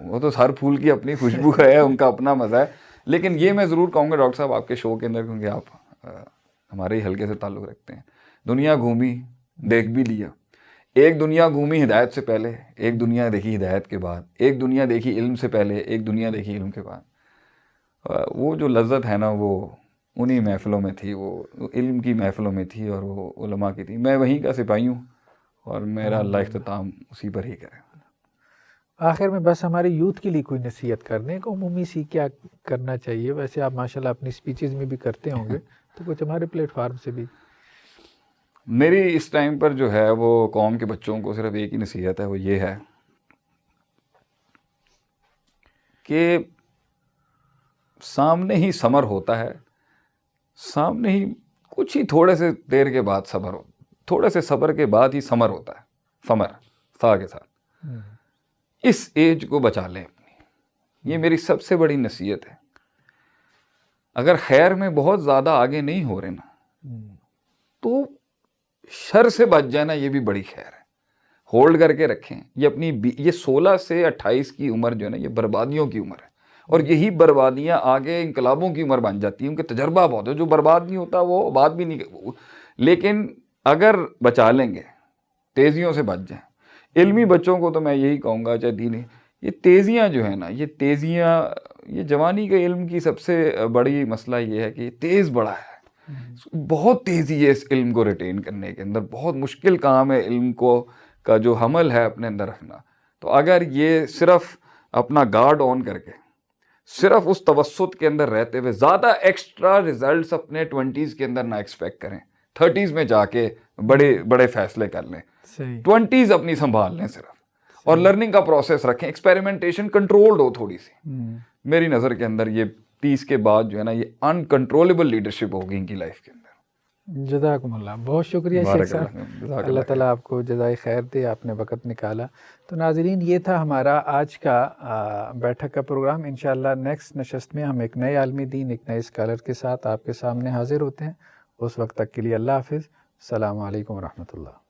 وہ تو ہر پھول کی اپنی خوشبو ہے, ان کا اپنا مزہ ہے. لیکن یہ میں ضرور کہوں گا ڈاکٹر صاحب آپ کے شو کے اندر, کیونکہ آپ ہمارے ہی حلقے سے تعلق رکھتے ہیں, دنیا گھومی, دیکھ بھی لیا. ایک دنیا گھومی ہدایت سے پہلے, ایک دنیا دیکھی ہدایت کے بعد, ایک دنیا دیکھی علم سے پہلے, ایک دنیا دیکھی علم کے بعد. وہ جو لذت ہے نا وہ انہی محفلوں میں تھی, وہ علم کی محفلوں میں تھی اور وہ علماء کی تھی. میں وہیں کا سپاہی ہوں اور میرا اللہ اختتام اسی پر ہی کرے. آخر میں بس ہمارے یوتھ کے لیے کوئی نصیحت کرنے کو عمومی سی کیا کرنا چاہیے؟ ویسے آپ ماشاءاللہ اپنی سپیچز میں بھی کرتے ہوں گے, تو کچھ ہمارے پلیٹ فارم سے بھی. میری اس ٹائم پر جو ہے وہ قوم کے بچوں کو صرف ایک ہی نصیحت ہے, وہ یہ ہے کہ سامنے ہی ثمر ہوتا ہے, سامنے ہی کچھ ہی تھوڑے سے دیر کے بعد صبر ہو, تھوڑے سے صبر کے بعد ہی ثمر ہوتا ہے, ثمر سا کے ساتھ. اس ایج کو بچا لیں اپنی, یہ میری سب سے بڑی نصیحت ہے. اگر خیر میں بہت زیادہ آگے نہیں ہو رہے نا تو شر سے بچ جانا یہ بھی بڑی خیر ہے. ہولڈ کر کے رکھیں. یہ اپنی یہ 16 سے 28 کی عمر جو ہے نا یہ بربادیوں کی عمر ہے, اور یہی بربادیاں آگے انقلابوں کی عمر بن جاتی ہیں. ان کے تجربہ بہت ہے, جو برباد نہیں ہوتا وہ بات بھی نہیں. لیکن اگر بچا لیں گے, تیزیوں سے بچ جائیں. علمی بچوں کو تو میں یہی کہوں گا, چاہے دینی, یہ تیزیاں جو ہیں نا, یہ تیزیاں, یہ جوانی کے علم کی سب سے بڑی مسئلہ یہ ہے کہ یہ تیز بڑا ہے. بہت تیزی ہے اس علم کو ریٹین کرنے کے اندر, بہت مشکل کام ہے علم کو کا جو حمل ہے اپنے اندر رکھنا. تو اگر یہ صرف اپنا گارڈ آن کر کے, صرف اس توسط کے اندر رہتے ہوئے زیادہ ایکسٹرا ریزلٹس اپنے 20s کے اندر نہ ایکسپیکٹ کریں, 30s میں جا کے بڑے بڑے فیصلے کر لیں. 20s اپنی سنبھال لیں صرف, اور لرننگ کا پروسیس رکھیں, ایکسپیریمنٹیشن کنٹرولڈ ہو تھوڑی سی. میری نظر کے اندر یہ 30 کے بعد جو ہے نا یہ انکنٹرولبل لیڈرشپ ہوگی ان کی لائف کے اندر. جزاکم اللہ, بہت شکریہ شیخ صاحب, اللہ تعالیٰ آپ کو جزائے خیر دے, آپ نے وقت نکالا. تو ناظرین یہ تھا ہمارا آج کا بیٹھک کا پروگرام. انشاءاللہ نیکسٹ نشست میں ہم ایک نئے عالم دین, ایک نئے اسکالر کے ساتھ آپ کے سامنے حاضر ہوتے ہیں. اس وقت تک کے لیے اللہ حافظ, السلام علیکم ورحمۃ اللہ.